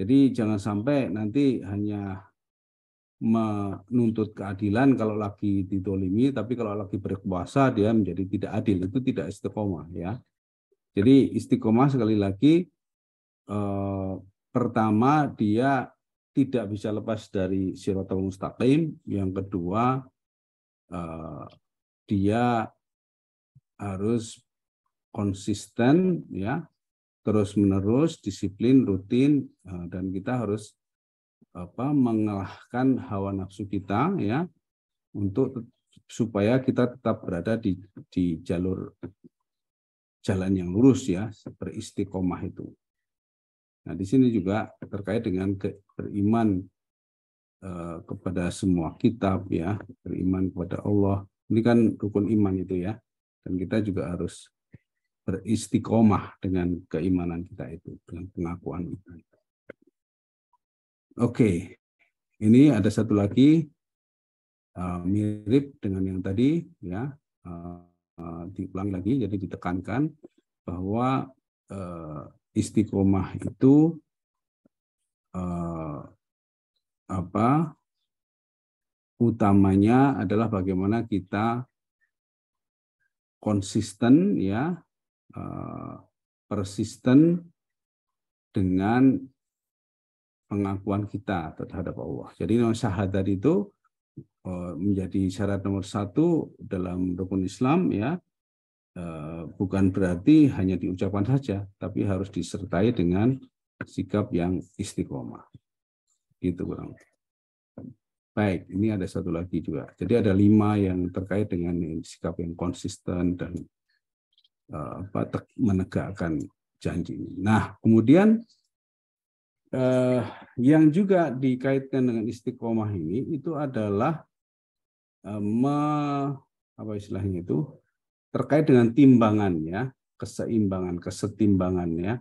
Jadi jangan sampai nanti hanya menuntut keadilan kalau lagi ditolimi, tapi kalau lagi berkuasa dia menjadi tidak adil, itu tidak istiqomah ya. Jadi istiqomah sekali lagi pertama dia tidak bisa lepas dari shiratal mustaqim, yang kedua dia harus konsisten ya, terus-menerus, disiplin, rutin, dan kita harus mengalahkan hawa nafsu kita ya untuk supaya kita tetap berada di jalur jalan yang lurus ya, beristiqomah itu. Nah, di sini juga terkait dengan beriman kepada semua kitab ya, beriman kepada Allah. Ini kan rukun iman itu ya. Dan kita juga harus beristiqomah dengan keimanan kita itu, dengan pengakuan kita. Oke. Ini ada satu lagi mirip dengan yang tadi ya, diulangi lagi, jadi ditekankan bahwa istiqomah itu utamanya adalah bagaimana kita konsisten ya, persisten dengan pengakuan kita terhadap Allah. Jadi syahadat itu menjadi syarat nomor 1 dalam rukun Islam ya, bukan berarti hanya diucapkan saja, tapi harus disertai dengan sikap yang istiqomah. Gitu kurang. Baik, ini ada satu lagi juga. Jadi ada 5 yang terkait dengan sikap yang konsisten dan menegakkan janji. Nah, kemudian yang juga dikaitkan dengan istiqomah ini itu adalah apa istilahnya itu terkait dengan timbangan ya, keseimbangan, kesetimbangan ya.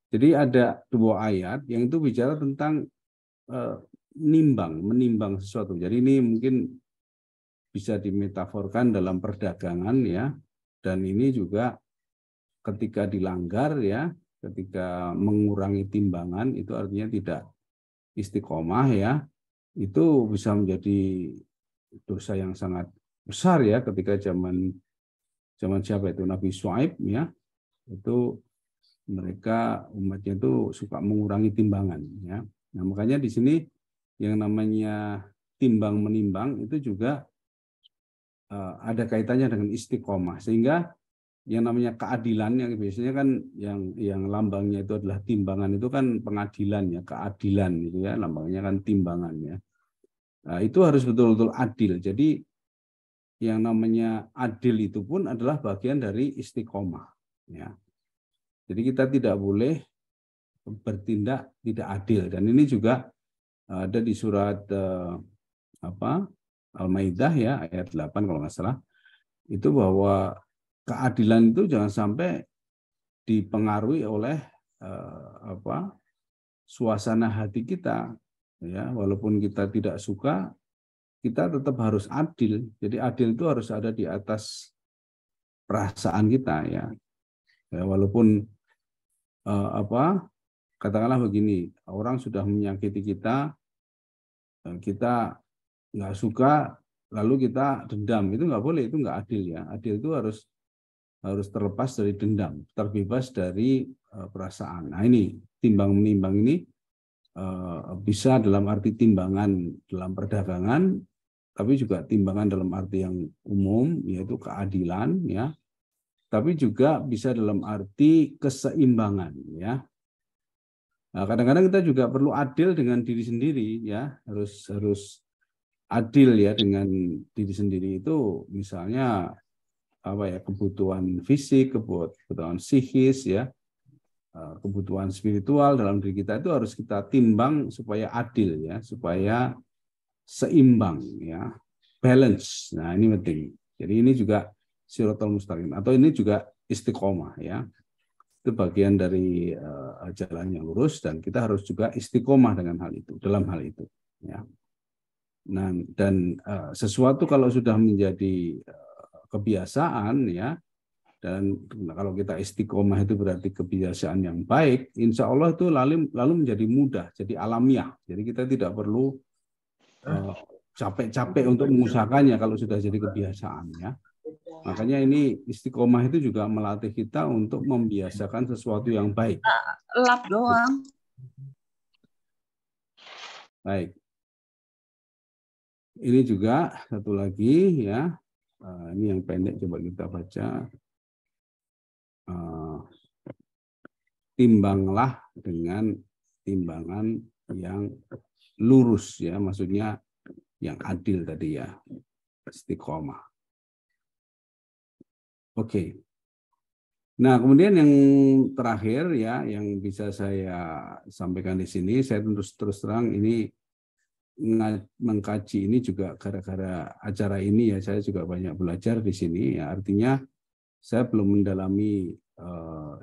Jadi ada 2 ayat yang itu bicara tentang menimbang sesuatu. Jadi ini mungkin bisa dimetaforkan dalam perdagangan ya, dan ini juga ketika dilanggar ya, ketika mengurangi timbangan itu artinya tidak istiqomah ya, itu bisa menjadi dosa yang sangat besar ya. Ketika zaman siapa itu, Nabi Syuaib ya, itu mereka umatnya itu suka mengurangi timbangan ya. Nah, makanya di sini yang namanya timbang menimbang itu juga ada kaitannya dengan istiqomah, sehingga yang namanya keadilan yang biasanya kan yang lambangnya itu adalah timbangan, itu kan pengadilan ya, keadilan gitu ya, lambangnya kan timbangan ya. Nah, itu harus betul-betul adil. Jadi yang namanya adil itu pun adalah bagian dari istiqomah ya. Jadi kita tidak boleh bertindak tidak adil, dan ini juga ada di surat Al-Maidah ya ayat 8 kalau nggak salah, itu bahwa keadilan itu jangan sampai dipengaruhi oleh suasana hati kita ya, walaupun kita tidak suka kita tetap harus adil. Jadi adil itu harus ada di atas perasaan kita ya, walaupun katakanlah begini, orang sudah menyakiti kita, kita nggak suka, lalu kita dendam, itu nggak boleh, itu nggak adil ya. Adil itu harus terlepas dari dendam, terbebas dari perasaan. Nah ini timbang menimbang ini bisa dalam arti timbangan dalam perdagangan, tapi juga timbangan dalam arti yang umum, yaitu keadilan ya. Tapi juga bisa dalam arti keseimbangan ya. Nah, kadang-kadang kita juga perlu adil dengan diri sendiri ya, harus adil ya dengan diri sendiri. Itu misalnya kebutuhan fisik, kebutuhan psikis ya, kebutuhan spiritual dalam diri kita itu harus kita timbang supaya adil ya, supaya seimbang ya, balance. Nah ini penting. Jadi ini juga Shiratal Mustaqim, atau ini juga istiqomah ya. Itu bagian dari jalan yang lurus, dan kita harus juga istiqomah dengan hal itu, dalam hal itu ya. Nah, dan sesuatu kalau sudah menjadi kebiasaan ya, dan kalau kita istiqomah itu berarti kebiasaan yang baik, insya Allah itu lalu menjadi mudah, jadi alamiah. Jadi kita tidak perlu capek-capek untuk mengusahakannya kalau sudah jadi kebiasaan ya. Makanya ini istiqomah itu juga melatih kita untuk membiasakan sesuatu yang baik. Lap doang. Baik. Ini juga satu lagi ya. Ini yang pendek, coba kita baca. Timbanglah dengan timbangan yang lurus ya, maksudnya yang adil tadi ya, istiqomah. Oke. Nah, kemudian yang terakhir ya, yang bisa saya sampaikan di sini, saya terus terang ini mengkaji ini juga gara-gara acara ini ya, saya juga banyak belajar di sini ya, artinya saya belum mendalami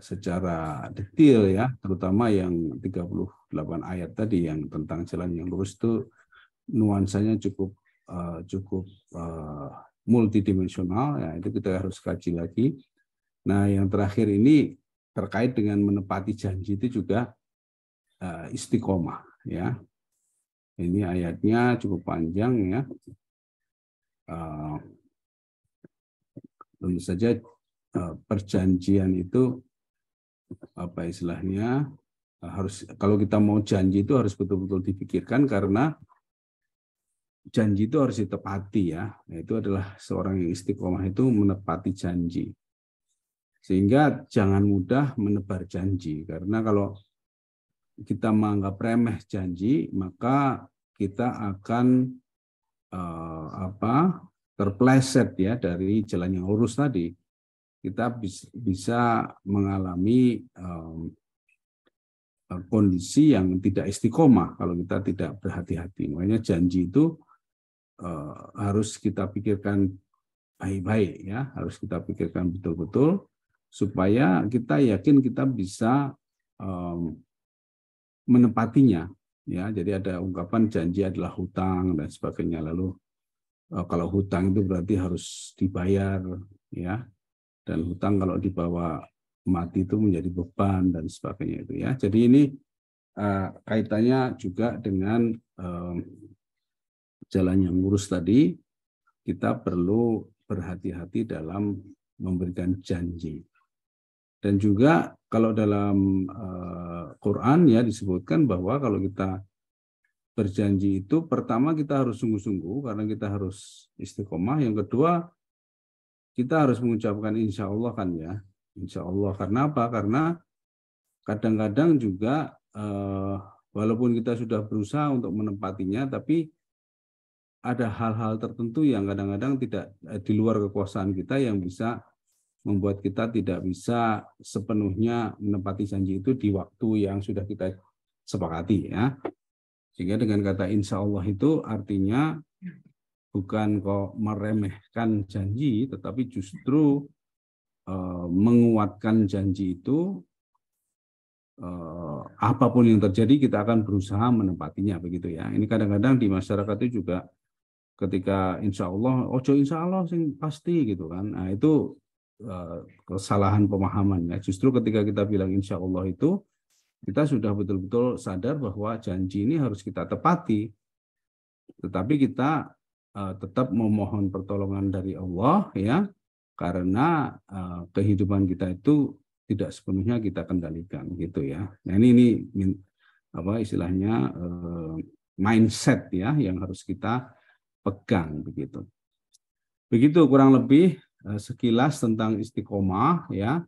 secara detail ya, terutama yang 38 ayat tadi yang tentang jalan yang lurus itu nuansanya cukup cukup multidimensional, ya itu kita harus kaji lagi. Nah, yang terakhir ini terkait dengan menepati janji itu juga istiqomah, ya. Ini ayatnya cukup panjang, ya. Tentu saja perjanjian itu apa istilahnya harus, kalau kita mau janji itu harus betul-betul dipikirkan, karena janji itu harus ditepati, ya. Itu adalah seorang yang istiqomah itu menepati janji. Sehingga jangan mudah menebar janji, karena kalau kita menganggap remeh janji, maka kita akan terpleset, ya, dari jalan yang lurus tadi. Kita bisa mengalami kondisi yang tidak istiqomah kalau kita tidak berhati-hati. Makanya janji itu harus kita pikirkan baik-baik, ya, harus kita pikirkan betul-betul supaya kita yakin kita bisa menepatinya, ya. Jadi ada ungkapan janji adalah hutang dan sebagainya. Lalu kalau hutang itu berarti harus dibayar, ya. Dan hutang kalau dibawa mati itu menjadi beban dan sebagainya itu, ya. Jadi ini kaitannya juga dengan jalan yang lurus tadi. Kita perlu berhati-hati dalam memberikan janji. Dan juga kalau dalam Quran, ya, disebutkan bahwa kalau kita berjanji itu pertama kita harus sungguh-sungguh karena kita harus istiqomah. Yang kedua, kita harus mengucapkan insya Allah, kan, ya. Insya Allah. Karena apa? Karena kadang-kadang juga walaupun kita sudah berusaha untuk menempatinya, tapi ada hal-hal tertentu yang kadang-kadang tidak di luar kekuasaan kita yang bisa membuat kita tidak bisa sepenuhnya menepati janji itu di waktu yang sudah kita sepakati, ya. Sehingga dengan kata insya Allah itu artinya bukan kok meremehkan janji, tetapi justru menguatkan janji itu. Apapun yang terjadi kita akan berusaha menepatinya, begitu, ya. Ini kadang-kadang di masyarakat itu juga ketika insya Allah, ojo insya Allah sing pasti, gitu kan. Nah, itu kesalahan pemahaman, ya. Justru ketika kita bilang insya Allah itu kita sudah betul-betul sadar bahwa janji ini harus kita tepati, tetapi kita tetap memohon pertolongan dari Allah, ya, karena kehidupan kita itu tidak sepenuhnya kita kendalikan, gitu, ya. Nah, ini apa istilahnya mindset, ya, yang harus kita pegang, begitu. Begitu kurang lebih sekilas tentang istiqomah, ya.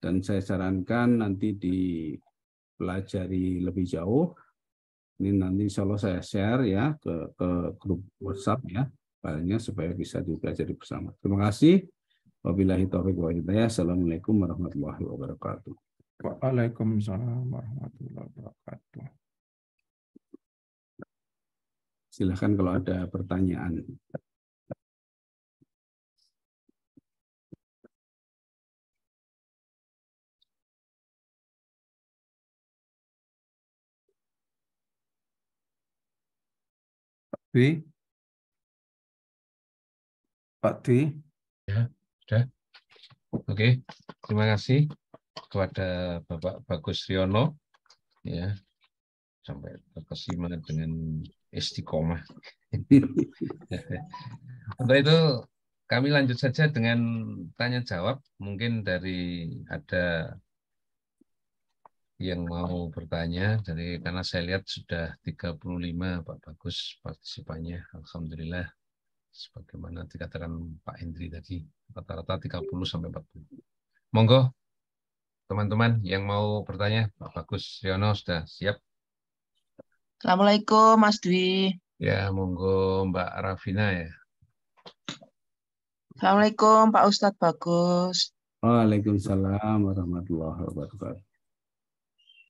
Dan saya sarankan nanti dipelajari lebih jauh. Ini nanti insya Allah saya share, ya, ke grup WhatsApp, ya, filenya supaya bisa dipelajari bersama. Terima kasih. Wabillahi taufiq wal hidayah. Assalamualaikum warahmatullahi wabarakatuh. Waalaikumsalam warahmatullahi wabarakatuh. Silakan kalau ada pertanyaan. Dwi? Pak Dwi? Ya, sudah. Oke, terima kasih kepada Bapak Bagus Riono, ya, sampai terkesima dengan istiqomah. Untuk itu kami lanjut saja dengan tanya jawab. Mungkin dari ada yang mau bertanya, dari karena saya lihat sudah 35 Pak Bagus partisipannya, alhamdulillah. Sebagaimana dikatakan Pak Hendri tadi, rata-rata 30 sampai 40. Monggo teman-teman yang mau bertanya, Pak Bagus Riono sudah siap. Assalamualaikum Mas Dwi. Ya, monggo Mbak Rafina, ya. Assalamualaikum Pak Ustadz Bagus. Waalaikumsalam warahmatullahi wabarakatuh.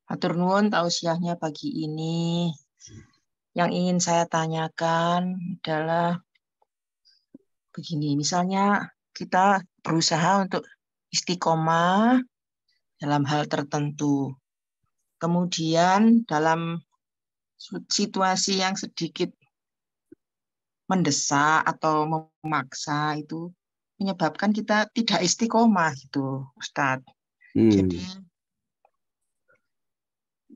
Hatur nuwun tausiahnya pagi ini. Yang ingin saya tanyakan adalah begini, misalnya kita berusaha untuk istiqomah dalam hal tertentu. Kemudian dalam situasi yang sedikit mendesak atau memaksa itu menyebabkan kita tidak istiqomah gitu, Ustadz. Jadi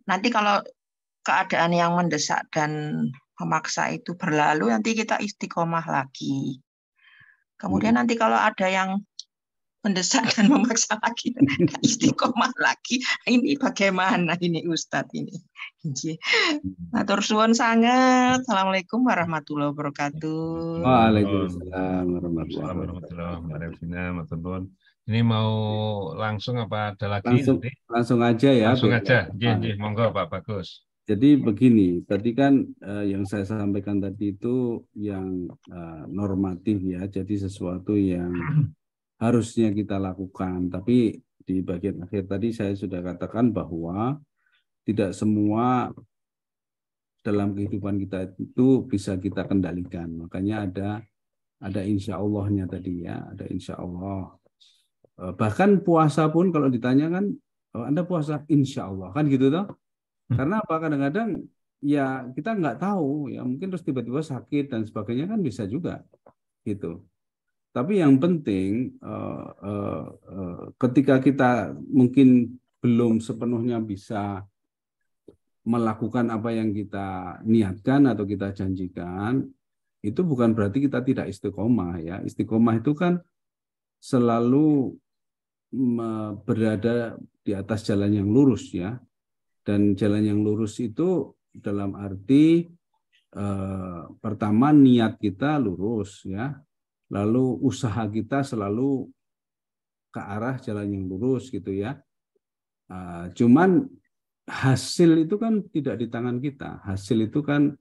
nanti kalau keadaan yang mendesak dan memaksa itu berlalu, nanti kita istiqomah lagi. Kemudian nanti kalau ada yang mendesak dan memaksa lagi, istiqomah lagi. Ini bagaimana ini Ustadz ini? Matur suwun sangat. Assalamualaikum warahmatullahi wabarakatuh. Waalaikumsalam warahmatullahi Warahmatullahi wabarakatuh. Ini mau langsung apa ada lagi? Langsung aja ya. Langsung aja. Monggo Pak Bagus. Jadi begini, tadi kan yang saya sampaikan tadi itu yang normatif ya, jadi sesuatu yang harusnya kita lakukan. Tapi di bagian akhir tadi saya sudah katakan bahwa tidak semua dalam kehidupan kita itu bisa kita kendalikan. Makanya ada insya Allahnya tadi ya, ada insya Allah. Bahkan puasa pun kalau ditanya kan, Anda puasa insya Allah kan gitu toh? Karena apa? Kadang-kadang ya kita nggak tahu ya, mungkin terus tiba-tiba sakit dan sebagainya kan bisa juga gitu. Tapi yang penting ketika kita mungkin belum sepenuhnya bisa melakukan apa yang kita niatkan atau kita janjikan, itu bukan berarti kita tidak istiqomah ya. Istiqomah itu kan selalu berada di atas jalan yang lurus ya. Dan jalan yang lurus itu dalam arti pertama niat kita lurus ya. Lalu usaha kita selalu ke arah jalan yang lurus gitu ya. Cuman hasil itu kan tidak di tangan kita. Hasil itu kan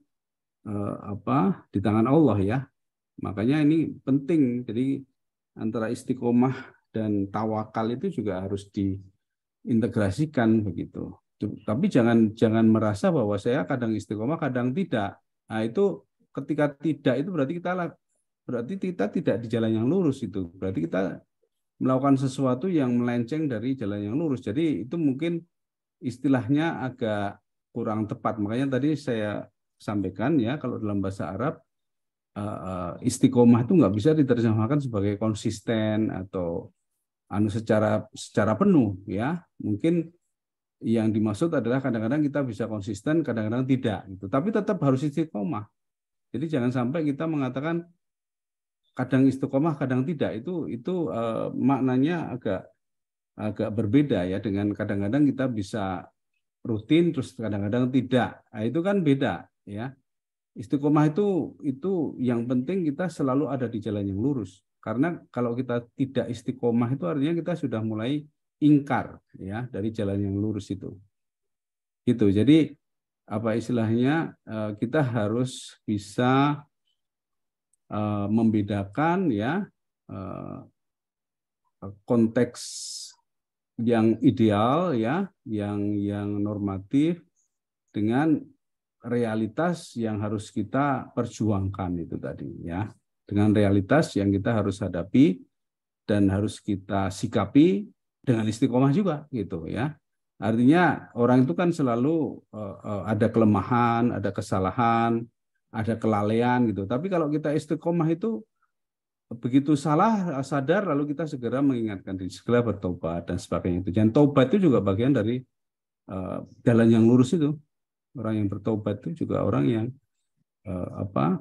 di tangan Allah ya. Makanya ini penting. Jadi antara istiqomah dan tawakal itu juga harus diintegrasikan begitu. Tapi jangan merasa bahwa saya kadang istiqomah, kadang tidak. Nah itu ketika tidak itu berarti kita tidak di jalan yang lurus itu. Berarti kita melakukan sesuatu yang melenceng dari jalan yang lurus. Jadi itu mungkin istilahnya agak kurang tepat. Makanya tadi saya sampaikan ya, kalau dalam bahasa Arab istiqomah itu nggak bisa diterjemahkan sebagai konsisten atau secara penuh ya. Mungkin yang dimaksud adalah kadang-kadang kita bisa konsisten, kadang-kadang tidak. Gitu. Tapi tetap harus istiqomah. Jadi jangan sampai kita mengatakan kadang istiqomah, kadang tidak. Itu maknanya agak berbeda ya. Dengan kadang-kadang kita bisa rutin, terus kadang-kadang tidak. Nah, itu kan beda ya. Istiqomah itu yang penting kita selalu ada di jalan yang lurus. Karena kalau kita tidak istiqomah itu artinya kita sudah mulai ingkar ya dari jalan yang lurus itu. Gitu. Jadi apa istilahnya kita harus bisa membedakan ya konteks yang ideal ya, yang normatif dengan realitas yang harus kita perjuangkan itu tadi ya. Dengan realitas yang kita harus hadapi dan harus kita sikapi dengan istiqomah juga gitu ya. Artinya orang itu kan selalu ada kelemahan, ada kesalahan, ada kelalaian gitu. Tapi kalau kita istiqomah itu begitu salah sadar lalu kita segera mengingatkan diri, segera bertobat dan sebagainya itu. Dan tobat itu juga bagian dari jalan yang lurus itu. Orang yang bertobat itu juga orang yang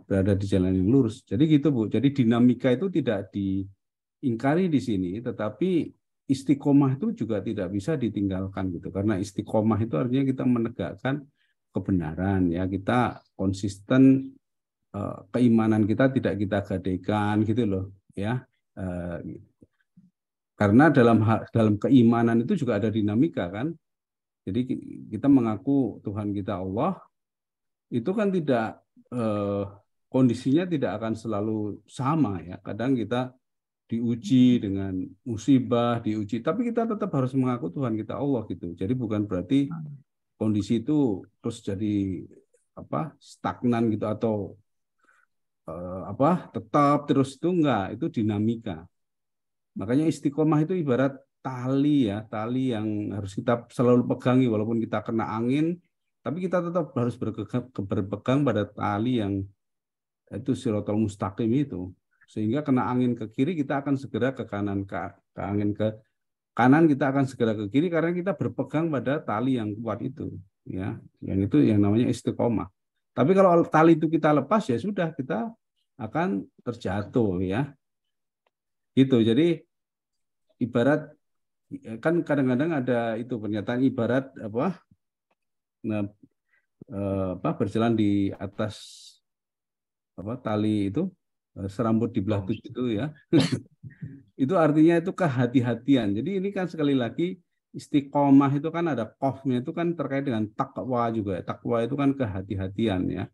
berada di jalan yang lurus. Jadi gitu Bu. Jadi dinamika itu tidak diingkari di sini, tetapi istiqomah itu juga tidak bisa ditinggalkan gitu. Karena istiqomah itu artinya kita menegakkan kebenaran ya, kita konsisten, keimanan kita tidak kita gadaikan gitu loh ya. Karena dalam keimanan itu juga ada dinamika kan. Jadi kita mengaku Tuhan kita Allah itu kan tidak kondisinya tidak akan selalu sama ya. Kadang kita diuji dengan musibah, diuji, tapi kita tetap harus mengaku Tuhan kita Allah gitu. Jadi bukan berarti kondisi itu terus jadi stagnan gitu atau tetap terus, itu enggak, itu dinamika. Makanya istiqomah itu ibarat tali ya, tali yang harus kita selalu pegangi walaupun kita kena angin, tapi kita tetap harus berpegang pada tali yang itu siratal mustaqim itu. Sehingga kena angin ke kiri kita akan segera ke kanan, ke angin ke kanan kita akan segera ke kiri karena kita berpegang pada tali yang kuat itu, ya. Yang itu yang namanya istiqomah. Tapi kalau tali itu kita lepas ya sudah, kita akan terjatuh, ya. Gitu. Jadi ibarat kan kadang-kadang ada itu pernyataan ibarat apa? Nah, berjalan di atas apa tali itu serambut di belah tujuh itu, ya. Itu artinya itu kehati-hatian. Jadi ini kan sekali lagi istiqomah itu kan ada qafnya itu kan terkait dengan takwa juga. Takwa itu kan kehati-hatian, ya.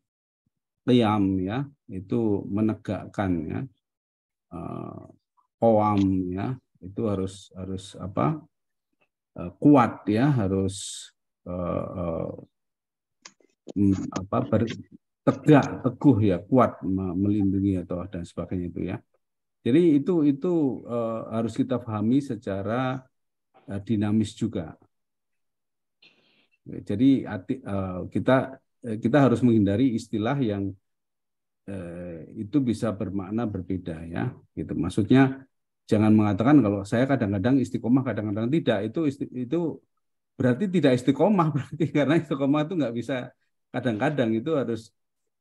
Qiyam, ya, itu menegakkan, ya. Qawam, ya, itu harus apa? Kuat, ya, harus tegak, teguh, ya, kuat melindungi atau dan sebagainya itu, ya. Jadi itu harus kita pahami secara dinamis juga. Jadi kita harus menghindari istilah yang itu bisa bermakna berbeda, ya. Gitu. Maksudnya jangan mengatakan kalau saya kadang-kadang istiqomah, kadang-kadang tidak. Itu berarti tidak istiqomah, berarti karena istiqomah itu nggak bisa kadang-kadang, itu harus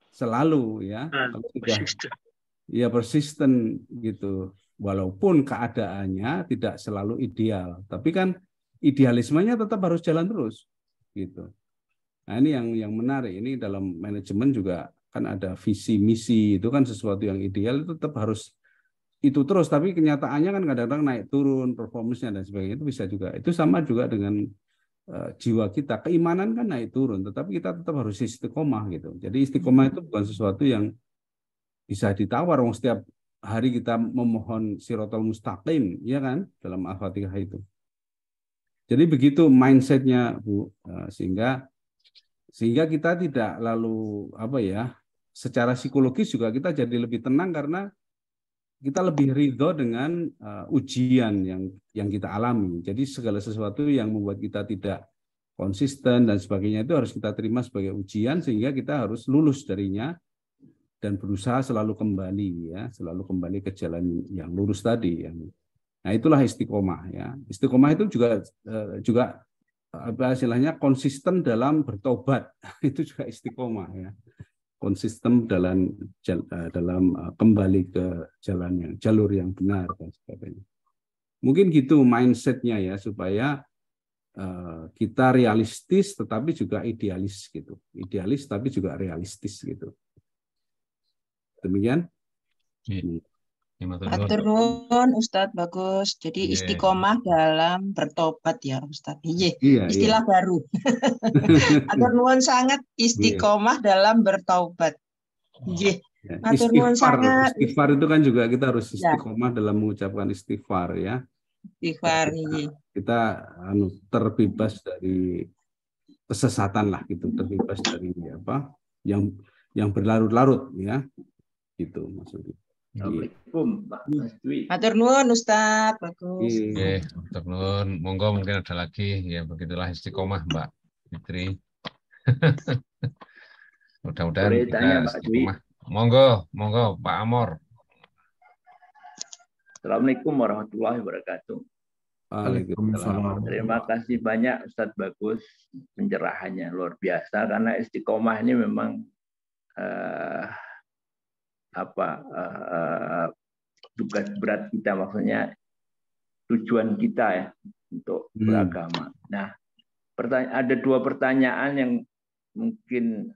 selalu, ya. Kalau sudah ya persisten gitu, walaupun keadaannya tidak selalu ideal, tapi kan idealismenya tetap harus jalan terus, gitu. Nah ini yang menarik, ini dalam manajemen juga kan ada visi misi, itu kan sesuatu yang ideal itu tetap harus itu terus, tapi kenyataannya kan kadang-kadang naik turun performance-nya dan sebagainya, itu bisa juga. Itu sama juga dengan jiwa kita, keimanan kan naik turun, tetapi kita tetap harus istiqomah gitu. Jadi istiqomah itu bukan sesuatu yang bisa ditawar. Setiap hari kita memohon siratal mustaqim, ya kan, dalam Al-Fatihah itu. Jadi begitu mindsetnya, Bu, sehingga kita tidak lalu apa ya, secara psikologis juga kita jadi lebih tenang karena kita lebih ridho dengan ujian yang kita alami. Jadi segala sesuatu yang membuat kita tidak konsisten dan sebagainya itu harus kita terima sebagai ujian, sehingga kita harus lulus darinya dan berusaha selalu kembali, ya, selalu kembali ke jalan yang lurus tadi, ya. Nah itulah istiqomah, ya. Istiqomah itu juga apa istilahnya, konsisten dalam bertobat. Itu juga istiqomah, ya. Konsisten dalam kembali ke jalur yang benar dan sebagainya. Mungkin gitu mindsetnya, ya, supaya kita realistis tetapi juga idealis gitu. Idealis tapi juga realistis gitu. Demikian. Matur nuwun Ustadz, bagus. Jadi istiqomah dalam bertobat, ya Ustadz. Istilah baru. Matur nuwun sangat, istiqomah dalam bertobat. Matur nuwun sangat. Istighfar itu kan juga kita harus istiqomah dalam mengucapkan istighfar, ya. Istighfar. Kita terbebas dari kesesatan lah gitu, terbebas dari apa yang berlarut-larut, ya. Itu maksudnya. Assalamualaikum Pak Dwi. Matur nuwun Ustaz, bagus. Matur nuwun. Monggo mungkin ada lagi, ya, begitulah istiqomah Mbak Fitri. Mudah-mudahan kita istiqomah. Monggo Pak Amor. Assalamualaikum warahmatullahi wabarakatuh. Waalaikumsalam. Terima kasih banyak Ustadz Bagus, pencerahannya luar biasa, karena istiqomah ini memang tugas berat kita, maksudnya tujuan kita, ya, untuk beragama. Nah, ada dua pertanyaan yang mungkin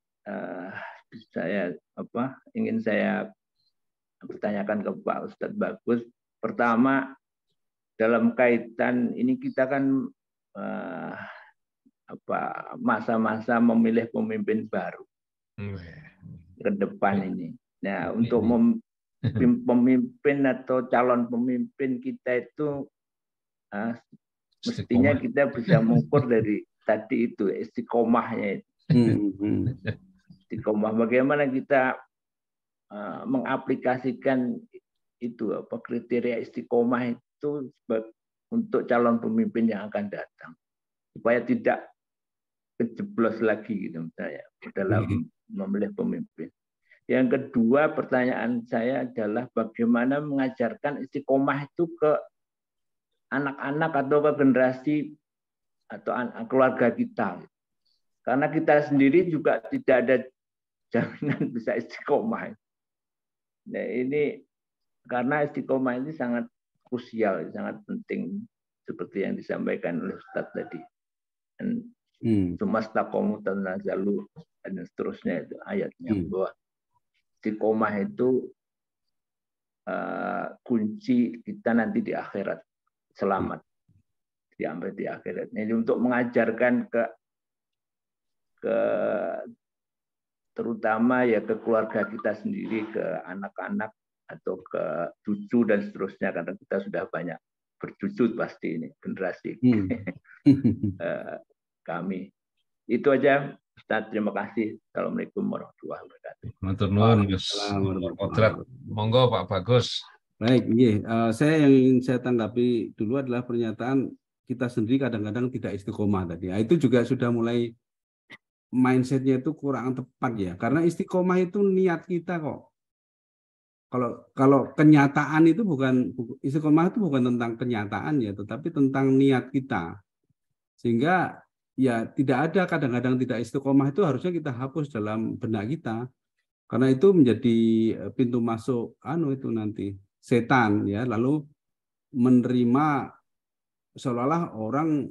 ingin saya bertanyakan ke Pak Ustadz Bagus. Pertama, dalam kaitan ini kita kan masa-masa memilih pemimpin baru ke depan ini. Nah, untuk pemimpin atau calon pemimpin kita itu mestinya kita bisa mengukur dari tadi itu istiqomahnya itu. Istiqomah, bagaimana kita mengaplikasikan itu, kriteria istiqomah itu untuk calon pemimpin yang akan datang, supaya tidak kejeblos lagi gitu misalnya dalam memilih pemimpin. Yang kedua, pertanyaan saya adalah bagaimana mengajarkan istiqomah itu ke anak-anak atau ke generasi atau keluarga kita. Karena kita sendiri juga tidak ada jaminan bisa istiqomah. Nah, ini karena istiqomah ini sangat krusial, sangat penting seperti yang disampaikan oleh Ustadz tadi. Dan Sumastaqomu tanazalu dan seterusnya itu ayatnya bahwa istiqomah itu kunci kita nanti di akhirat selamat sampai di akhirat. Ini untuk mengajarkan ke terutama ya ke keluarga kita sendiri, ke anak-anak atau ke cucu dan seterusnya, karena kita sudah banyak bercucu pasti ini generasi kami. Itu aja Ustaz, terima kasih. Assalamualaikum warahmatullahi wabarakatuh. Matur nuwun, Kodrat. Monggo Pak Bagus. Baik, saya yang ingin saya tanggapi dulu adalah pernyataan kita sendiri kadang-kadang tidak istiqomah tadi. Nah, itu juga sudah mulai mindsetnya itu kurang tepat ya, karena istiqomah itu niat kita kok. Kalau kenyataan itu bukan, istiqomah itu bukan tentang kenyataan ya, tetapi tentang niat kita. Sehingga ya tidak ada, kadang-kadang tidak istiqomah itu harusnya kita hapus dalam benak kita, karena itu menjadi pintu masuk itu nanti setan ya, lalu menerima seolah-olah orang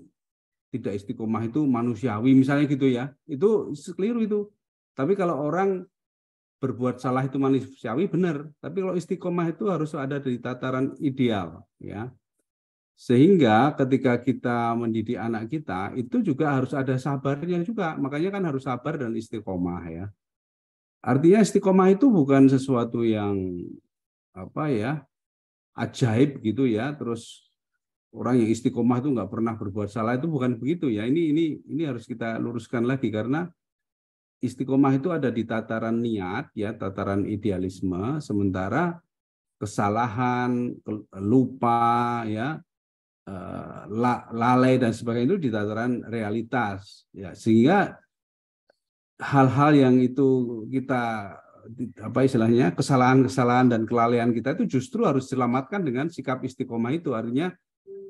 tidak istiqomah itu manusiawi misalnya gitu ya, itu keliru itu. Tapi kalau orang berbuat salah itu manusiawi benar, tapi kalau istiqomah itu harus ada di tataran ideal ya. Sehingga ketika kita mendidik anak kita itu juga harus ada sabarnya juga, makanya kan harus sabar dan istiqomah ya. Artinya istiqomah itu bukan sesuatu yang ajaib gitu ya, terus orang yang istiqomah itu nggak pernah berbuat salah, itu bukan begitu ya. Ini harus kita luruskan lagi, karena istiqomah itu ada di tataran niat ya, tataran idealisme, sementara kesalahan, lupa ya, lalai dan sebagainya itu di tataran realitas ya. Sehingga hal-hal yang itu kita istilahnya kesalahan-kesalahan dan kelalaian kita itu justru harus diselamatkan dengan sikap istiqomah itu. Artinya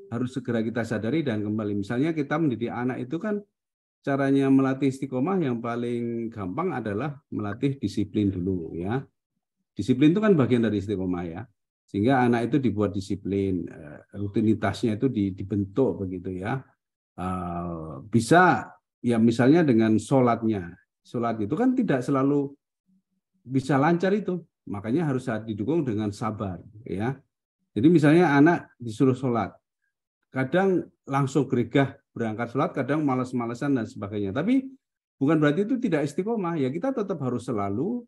harus segera kita sadari dan kembali. Misalnya kita mendidik anak itu kan caranya melatih istiqomah yang paling gampang adalah melatih disiplin dulu ya. Disiplin itu kan bagian dari istiqomah ya. Sehingga anak itu dibuat disiplin, rutinitasnya itu dibentuk begitu ya. Bisa ya misalnya dengan sholatnya. Sholat itu kan tidak selalu bisa lancar itu. Makanya harus didukung dengan sabar ya. Jadi misalnya anak disuruh sholat, kadang langsung geregah berangkat sholat, kadang malas-malasan dan sebagainya. Tapi bukan berarti itu tidak istiqomah. Ya kita tetap harus selalu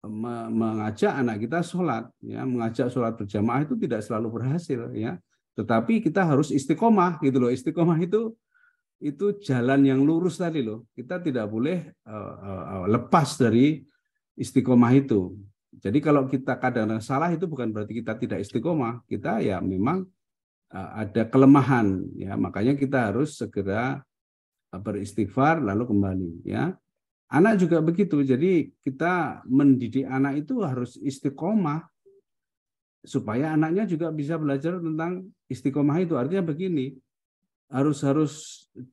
mengajak anak kita sholat. Ya, mengajak sholat berjamaah itu tidak selalu berhasil. Ya, tetapi kita harus istiqomah gitu loh. Istiqomah itu jalan yang lurus tadi loh. Kita tidak boleh lepas dari istiqomah itu. Jadi kalau kita kadang-kadang salah itu bukan berarti kita tidak istiqomah. Kita ya memang ada kelemahan ya, makanya kita harus segera beristighfar lalu kembali ya. Anak juga begitu, jadi kita mendidik anak itu harus istiqomah supaya anaknya juga bisa belajar tentang istiqomah itu. Artinya begini, harus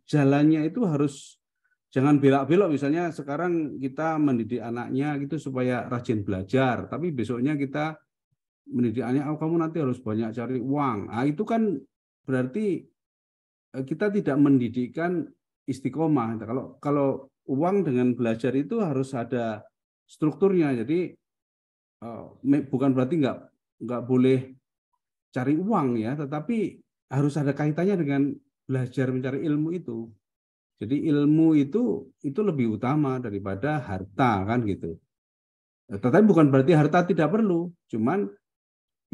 jalannya itu harus jangan belok-belok. Misalnya sekarang kita mendidik anaknya gitu supaya rajin belajar, tapi besoknya kita mendidik anak, kamu nanti harus banyak cari uang. Nah, itu kan berarti kita tidak mendidikkan istiqomah. Kalau uang dengan belajar itu harus ada strukturnya. Jadi bukan berarti nggak boleh cari uang ya, tetapi harus ada kaitannya dengan belajar mencari ilmu itu. Jadi ilmu itu lebih utama daripada harta kan gitu. Tetapi bukan berarti harta tidak perlu, cuman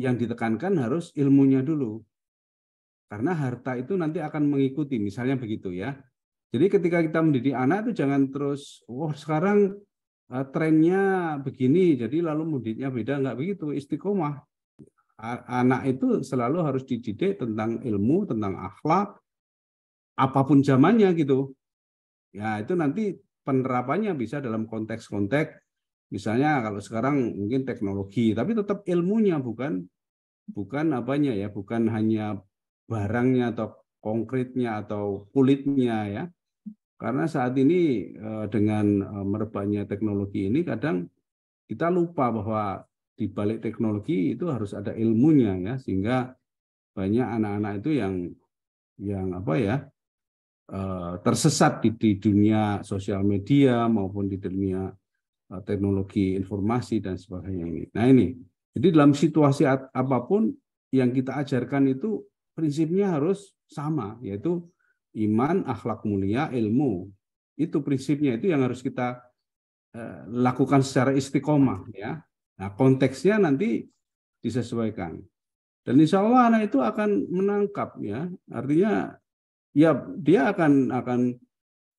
yang ditekankan harus ilmunya dulu. Karena harta itu nanti akan mengikuti, misalnya begitu ya. Jadi ketika kita mendidik anak itu jangan terus, sekarang trennya begini, jadi lalu mudiknya beda, enggak begitu. Istiqomah. Anak itu selalu harus dididik tentang ilmu, tentang akhlak, apapun zamannya gitu. Ya itu nanti penerapannya bisa dalam konteks-konteks Misalnya kalau sekarang mungkin teknologi, tapi tetap ilmunya, bukan apanya ya, bukan hanya barangnya atau konkretnya atau kulitnya ya. Karena saat ini dengan merebaknya teknologi ini kadang kita lupa bahwa di balik teknologi itu harus ada ilmunya ya, sehingga banyak anak-anak itu yang apa ya, tersesat di dunia sosial media maupun di dunia teknologi informasi dan sebagainya ini. Nah ini, jadi dalam situasi apapun yang kita ajarkan itu prinsipnya harus sama, yaitu iman, akhlak mulia, ilmu. Itu prinsipnya, itu yang harus kita lakukan secara istiqomah ya. Nah konteksnya nanti disesuaikan. Dan insya Allah anak itu akan menangkap ya, artinya ya dia akan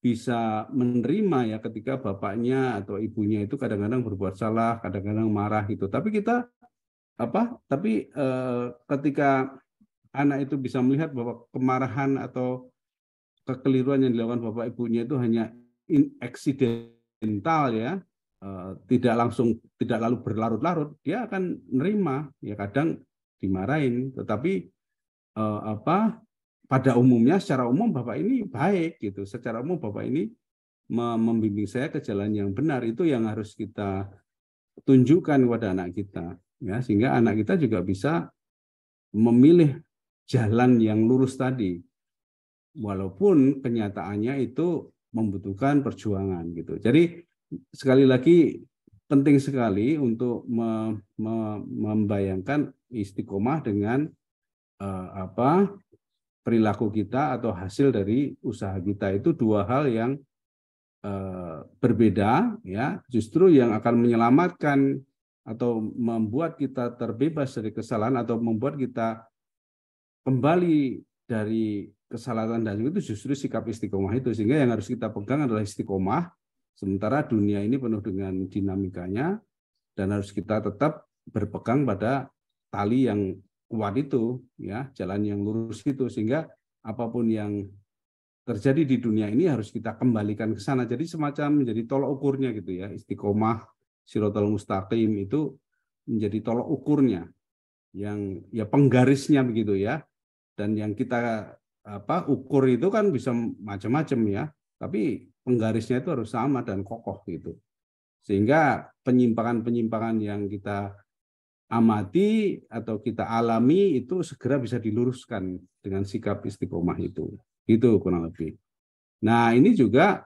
bisa menerima ya ketika bapaknya atau ibunya itu kadang-kadang berbuat salah, kadang-kadang marah gitu. Tapi kita ketika anak itu bisa melihat bahwa kemarahan atau kekeliruan yang dilakukan bapak ibunya itu hanya eksidental ya, tidak lalu berlarut-larut, dia akan menerima ya, kadang dimarahin, tetapi pada umumnya, secara umum Bapak ini baik gitu. Secara umum Bapak ini membimbing saya ke jalan yang benar. Itu yang harus kita tunjukkan kepada anak kita, ya, sehingga anak kita juga bisa memilih jalan yang lurus tadi, walaupun kenyataannya itu membutuhkan perjuangan gitu. Jadi sekali lagi penting sekali untuk membayangkan istiqomah dengan perilaku kita atau hasil dari usaha kita, itu dua hal yang berbeda ya. Justru yang akan menyelamatkan atau membuat kita terbebas dari kesalahan atau membuat kita kembali dari kesalahan dan itu justru sikap istiqomah itu. Sehingga yang harus kita pegang adalah istiqomah, sementara dunia ini penuh dengan dinamikanya dan harus kita tetap berpegang pada tali yang kuat itu ya, jalan yang lurus itu, sehingga apapun yang terjadi di dunia ini harus kita kembalikan ke sana. Jadi semacam menjadi tolok ukurnya gitu ya, istiqomah, shiratal mustaqim itu menjadi tolok ukurnya, yang ya penggarisnya begitu ya. Dan yang kita ukur itu kan bisa macam-macam ya, tapi penggarisnya itu harus sama dan kokoh gitu. Sehingga penyimpangan-penyimpangan yang kita amati atau kita alami itu segera bisa diluruskan dengan sikap istiqomah itu. Itu kurang lebih. Nah, ini juga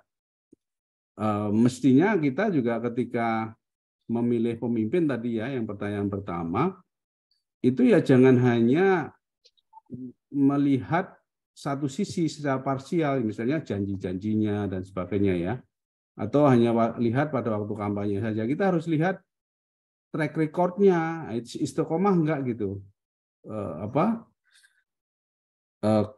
mestinya kita juga ketika memilih pemimpin tadi ya, yang pertanyaan pertama, itu ya jangan hanya melihat satu sisi secara parsial, misalnya janji-janjinya dan sebagainya ya, atau hanya lihat pada waktu kampanye saja. Kita harus lihat track record-nya, istiqomah enggak gitu,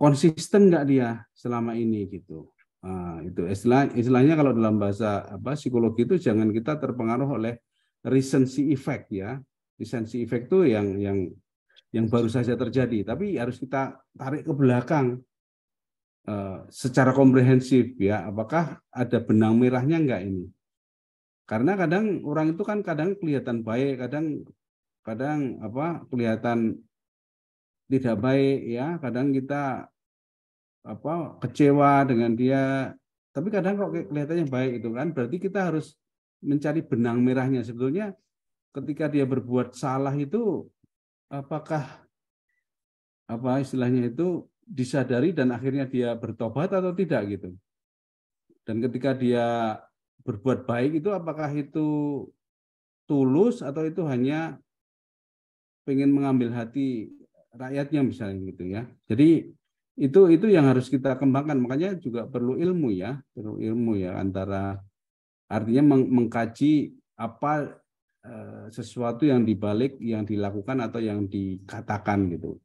konsisten enggak dia selama ini gitu. Nah, itu istilahnya kalau dalam bahasa psikologi itu jangan kita terpengaruh oleh recency effect ya. Recency effect itu yang baru saja terjadi, tapi harus kita tarik ke belakang secara komprehensif ya. Apakah ada benang merahnya enggak ini? Karena kadang orang itu kan kadang kelihatan baik, kadang kelihatan tidak baik ya, kadang kita kecewa dengan dia, tapi kadang kok kelihatannya baik itu kan, berarti kita harus mencari benang merahnya. Sebetulnya ketika dia berbuat salah itu apakah istilahnya itu disadari dan akhirnya dia bertobat atau tidak gitu. Dan ketika dia berbuat baik itu apakah itu tulus atau itu hanya pengen mengambil hati rakyatnya misalnya gitu ya. Jadi itu yang harus kita kembangkan. Makanya juga perlu ilmu ya, antara artinya mengkaji apa sesuatu yang dibalik yang dilakukan atau yang dikatakan gitu.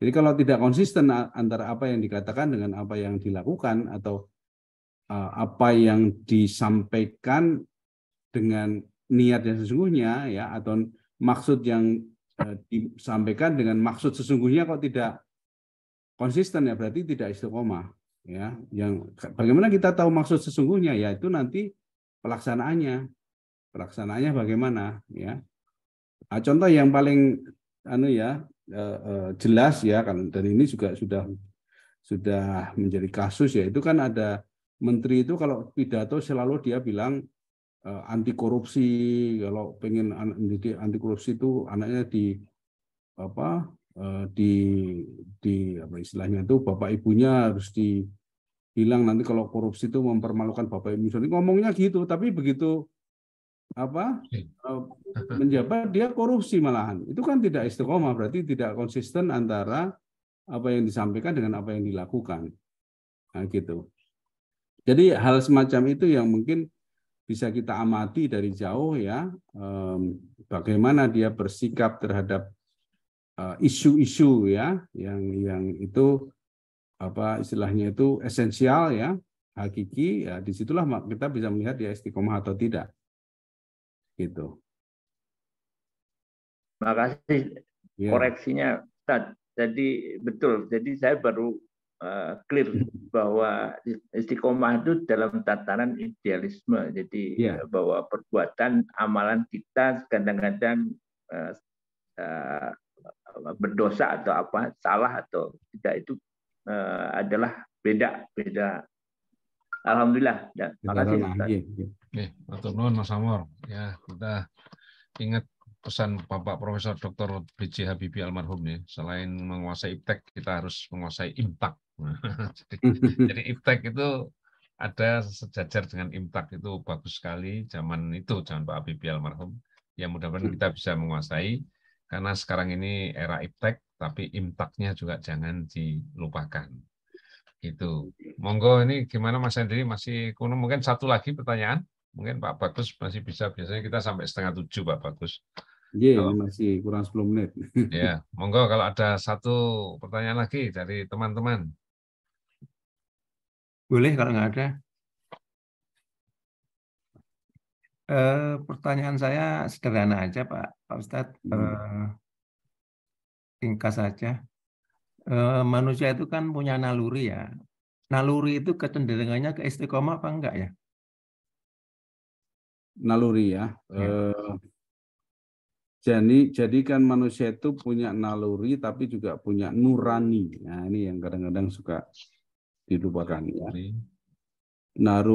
Jadi kalau tidak konsisten antara apa yang dikatakan dengan apa yang dilakukan atau apa yang disampaikan dengan niat yang sesungguhnya ya, atau maksud yang disampaikan dengan maksud sesungguhnya kok tidak konsisten ya, berarti tidak istiqomah ya. Yang bagaimana kita tahu maksud sesungguhnya ya, itu nanti pelaksanaannya Pelaksanaannya bagaimana ya? Nah, contoh yang paling jelas ya kan, dan ini juga sudah menjadi kasus ya, itu kan ada menteri itu kalau pidato selalu dia bilang anti korupsi, kalau pengen anti korupsi itu anaknya di apa istilahnya itu bapak ibunya harus dibilang, nanti kalau korupsi itu mempermalukan bapak ibu. Jadi ngomongnya gitu, tapi begitu menjabat dia korupsi malahan. Itu kan tidak istiqomah, berarti tidak konsisten antara apa yang disampaikan dengan apa yang dilakukan. Nah, gitu. Jadi hal semacam itu yang mungkin bisa kita amati dari jauh ya, bagaimana dia bersikap terhadap isu-isu ya yang itu apa istilahnya itu esensial ya, hakiki ya, disitulah kita bisa melihat dia istiqomah atau tidak. Gitu. Makasih koreksinya, Ustaz. Jadi betul. Jadi saya baru clear bahwa istiqomah itu dalam tataran idealisme. Jadi bahwa perbuatan amalan kita kadang-kadang berdosa atau apa, salah atau tidak, itu adalah beda. Alhamdulillah. Ya, makasih Ustaz. Matur nuwun Mas Amor. Ya, kita ingat pesan Bapak Profesor Dr. B.J. Habibie almarhum nih, selain menguasai iptek, kita harus menguasai imtak. Jadi iptek itu ada sejajar dengan imtak, itu bagus sekali zaman Pak Habibie almarhum. Ya mudah-mudahan kita bisa menguasai, karena sekarang ini era iptek, tapi imtaknya juga jangan dilupakan. Itu. Monggo, ini gimana Mas Hendri, masih kuno, mungkin satu lagi pertanyaan? Mungkin Pak Bagus masih bisa, biasanya kita sampai 6:30 Pak Bagus. Iya, masih kurang 10 menit. Ya, monggo kalau ada satu pertanyaan lagi dari teman-teman. Boleh kalau nggak ada. Pertanyaan saya sederhana aja Pak Ustadz. Singkat saja. Manusia itu kan punya naluri ya. Naluri itu kecenderungannya ke istiqomah apa enggak ya? Naluri ya. Jadi kan manusia itu punya naluri tapi juga punya nurani. Nah, ini yang kadang-kadang suka dilupakan ya.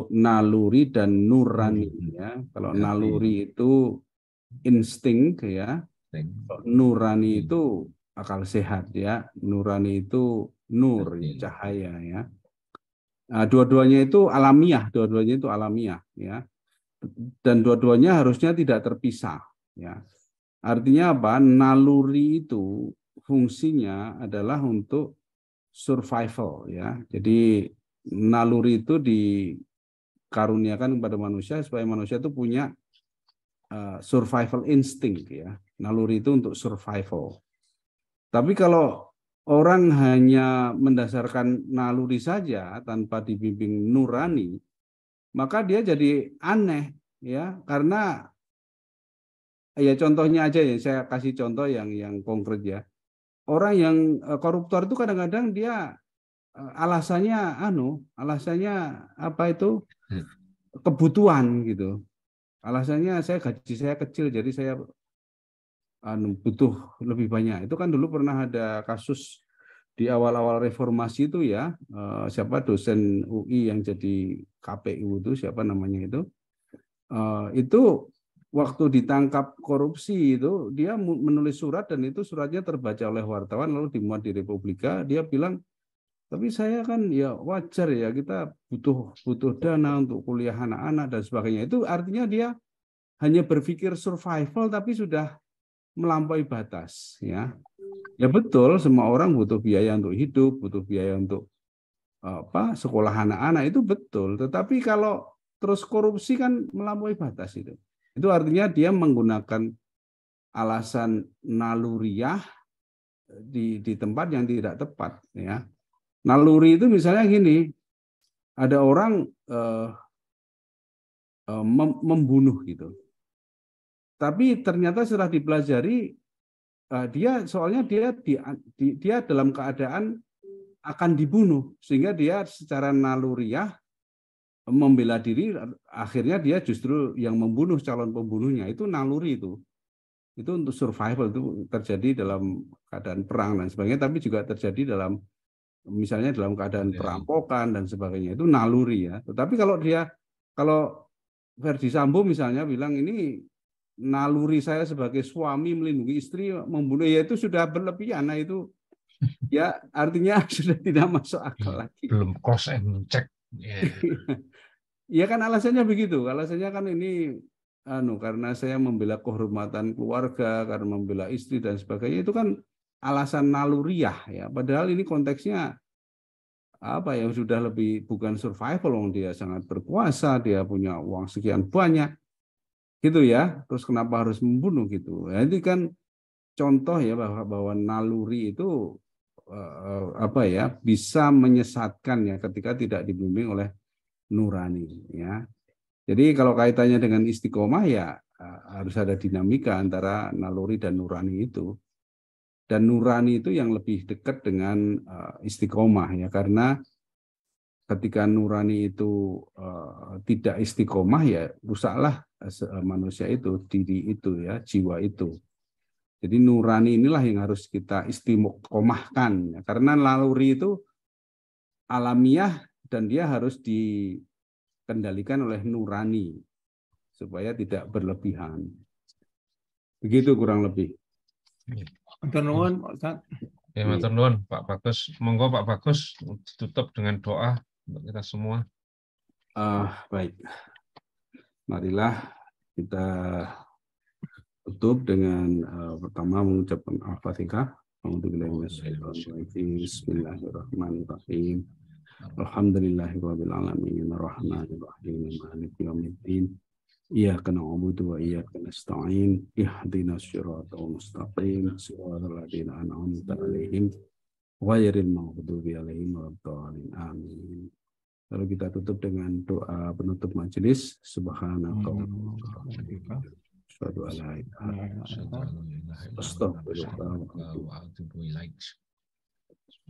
Naluri dan nurani ya. Kalau naluri itu insting ya. Nurani itu akal sehat ya. Nurani itu nur, cahaya ya. Nah, dua-duanya itu alamiah ya. Dan dua-duanya harusnya tidak terpisah ya. Artinya apa? Naluri itu fungsinya adalah untuk survival ya. Jadi naluri itu dikaruniakan kepada manusia supaya manusia itu punya survival instinct ya. Naluri itu untuk survival. Tapi kalau orang hanya mendasarkan naluri saja tanpa dibimbing nurani, maka dia jadi aneh ya, karena ya contohnya aja ya, saya kasih contoh yang konkret ya. Orang yang koruptor itu kadang-kadang dia alasannya apa itu? Kebutuhan gitu. Alasannya gaji saya kecil jadi saya butuh lebih banyak. Itu kan dulu pernah ada kasus di awal-awal reformasi itu ya, siapa dosen UI yang jadi KPU itu siapa namanya itu waktu ditangkap korupsi itu dia menulis surat, dan itu suratnya terbaca oleh wartawan lalu dimuat di Republika. Dia bilang, tapi saya kan ya wajar ya, kita butuh dana untuk kuliah anak-anak dan sebagainya. Itu artinya dia hanya berpikir survival tapi sudah melampaui batas ya. Ya betul, semua orang butuh biaya untuk hidup, butuh biaya untuk sekolah anak-anak, itu betul. Tetapi kalau terus korupsi kan melampaui batas itu. Itu artinya dia menggunakan alasan naluriah di tempat yang tidak tepat ya. Naluri itu misalnya gini, ada orang membunuh gitu. Tapi ternyata setelah dipelajari dia dalam keadaan akan dibunuh, sehingga dia secara naluriah membela diri, akhirnya dia justru yang membunuh calon pembunuhnya. Itu naluri itu untuk survival, itu terjadi dalam keadaan perang dan sebagainya, tapi juga terjadi dalam misalnya dalam keadaan perampokan dan sebagainya, itu naluri ya. Tetapi kalau Verdi Sambo misalnya bilang ini naluri saya sebagai suami melindungi istri membunuh, ya itu sudah berlebihan. Nah itu ya artinya sudah tidak masuk akal lagi. Belum cross and check. Ya kan alasannya begitu. Alasannya kan ini karena saya membela kehormatan keluarga, karena membela istri dan sebagainya, itu kan alasan naluriah ya. Padahal ini konteksnya apa ya, sudah lebih bukan survival, dia sangat berkuasa, dia punya uang sekian banyak. Gitu ya. Terus kenapa harus membunuh gitu. Ya, ini kan contoh ya bahwa naluri itu bisa menyesatkan ya ketika tidak dibimbing oleh nurani ya. Jadi kalau kaitannya dengan istiqomah ya harus ada dinamika antara naluri dan nurani itu. Dan nurani itu yang lebih dekat dengan istiqomah ya, karena ketika nurani itu tidak istiqomah ya rusaklah manusia itu, diri itu ya, jiwa itu. Jadi nurani inilah yang harus kita istiqomahkan ya, karena naluri itu alamiah dan dia harus dikendalikan oleh nurani supaya tidak berlebihan. Begitu kurang lebih. Matur nuwun, Pak Ustaz. Ya, matur nuwun, Pak Bagus. Monggo Pak Bagus ditutup dengan doa untuk kita semua. Baik. Marilah kita tutup dengan pertama mengucapkan Al-Fatihah. Bismillahirrahmanirrahim. Alhamdulillahirabbil alamin arrahmanir rahim maliki yaumiddin. Iyyaka na'budu wa iyyaka nasta'in. Ihdinas siratal mustaqim. Shiratal ladzina an'amta 'alaihim ghairil maghdubi 'alaihim waladdallin. Amin. Lalu kita tutup dengan doa penutup majelis. Subhanaka asyhadu an la ilaha illa anta astaghfiruka wa atubu ilaik.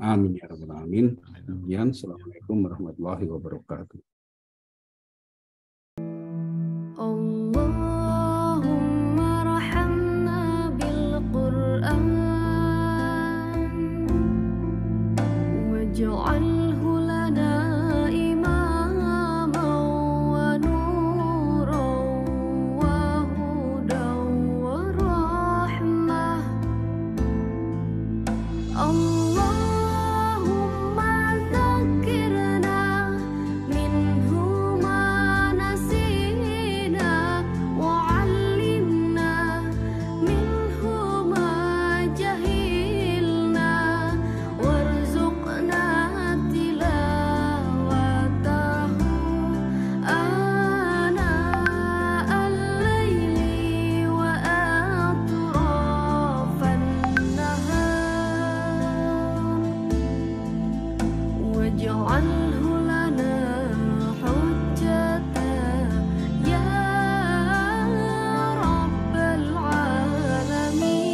Amin ya rabbal alamin. Assalamualaikum warahmatullahi wabarakatuh. Allahumma rahamna bil Qur'an waj'alhu lana imaman wa nuran wa hudan wa rahmah. Allahumma zakkirna minhu ma nasina wa 'allimna minhu ma jahilna warzuqna tilawatahu ana al-laili wa atrafan nahar waj'alhu lana hujjatan ya rabbal alamin.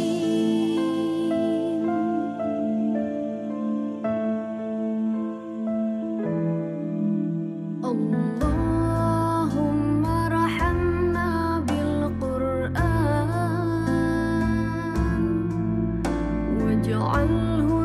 Allahumma rahamna bil Qur'an waj'alhu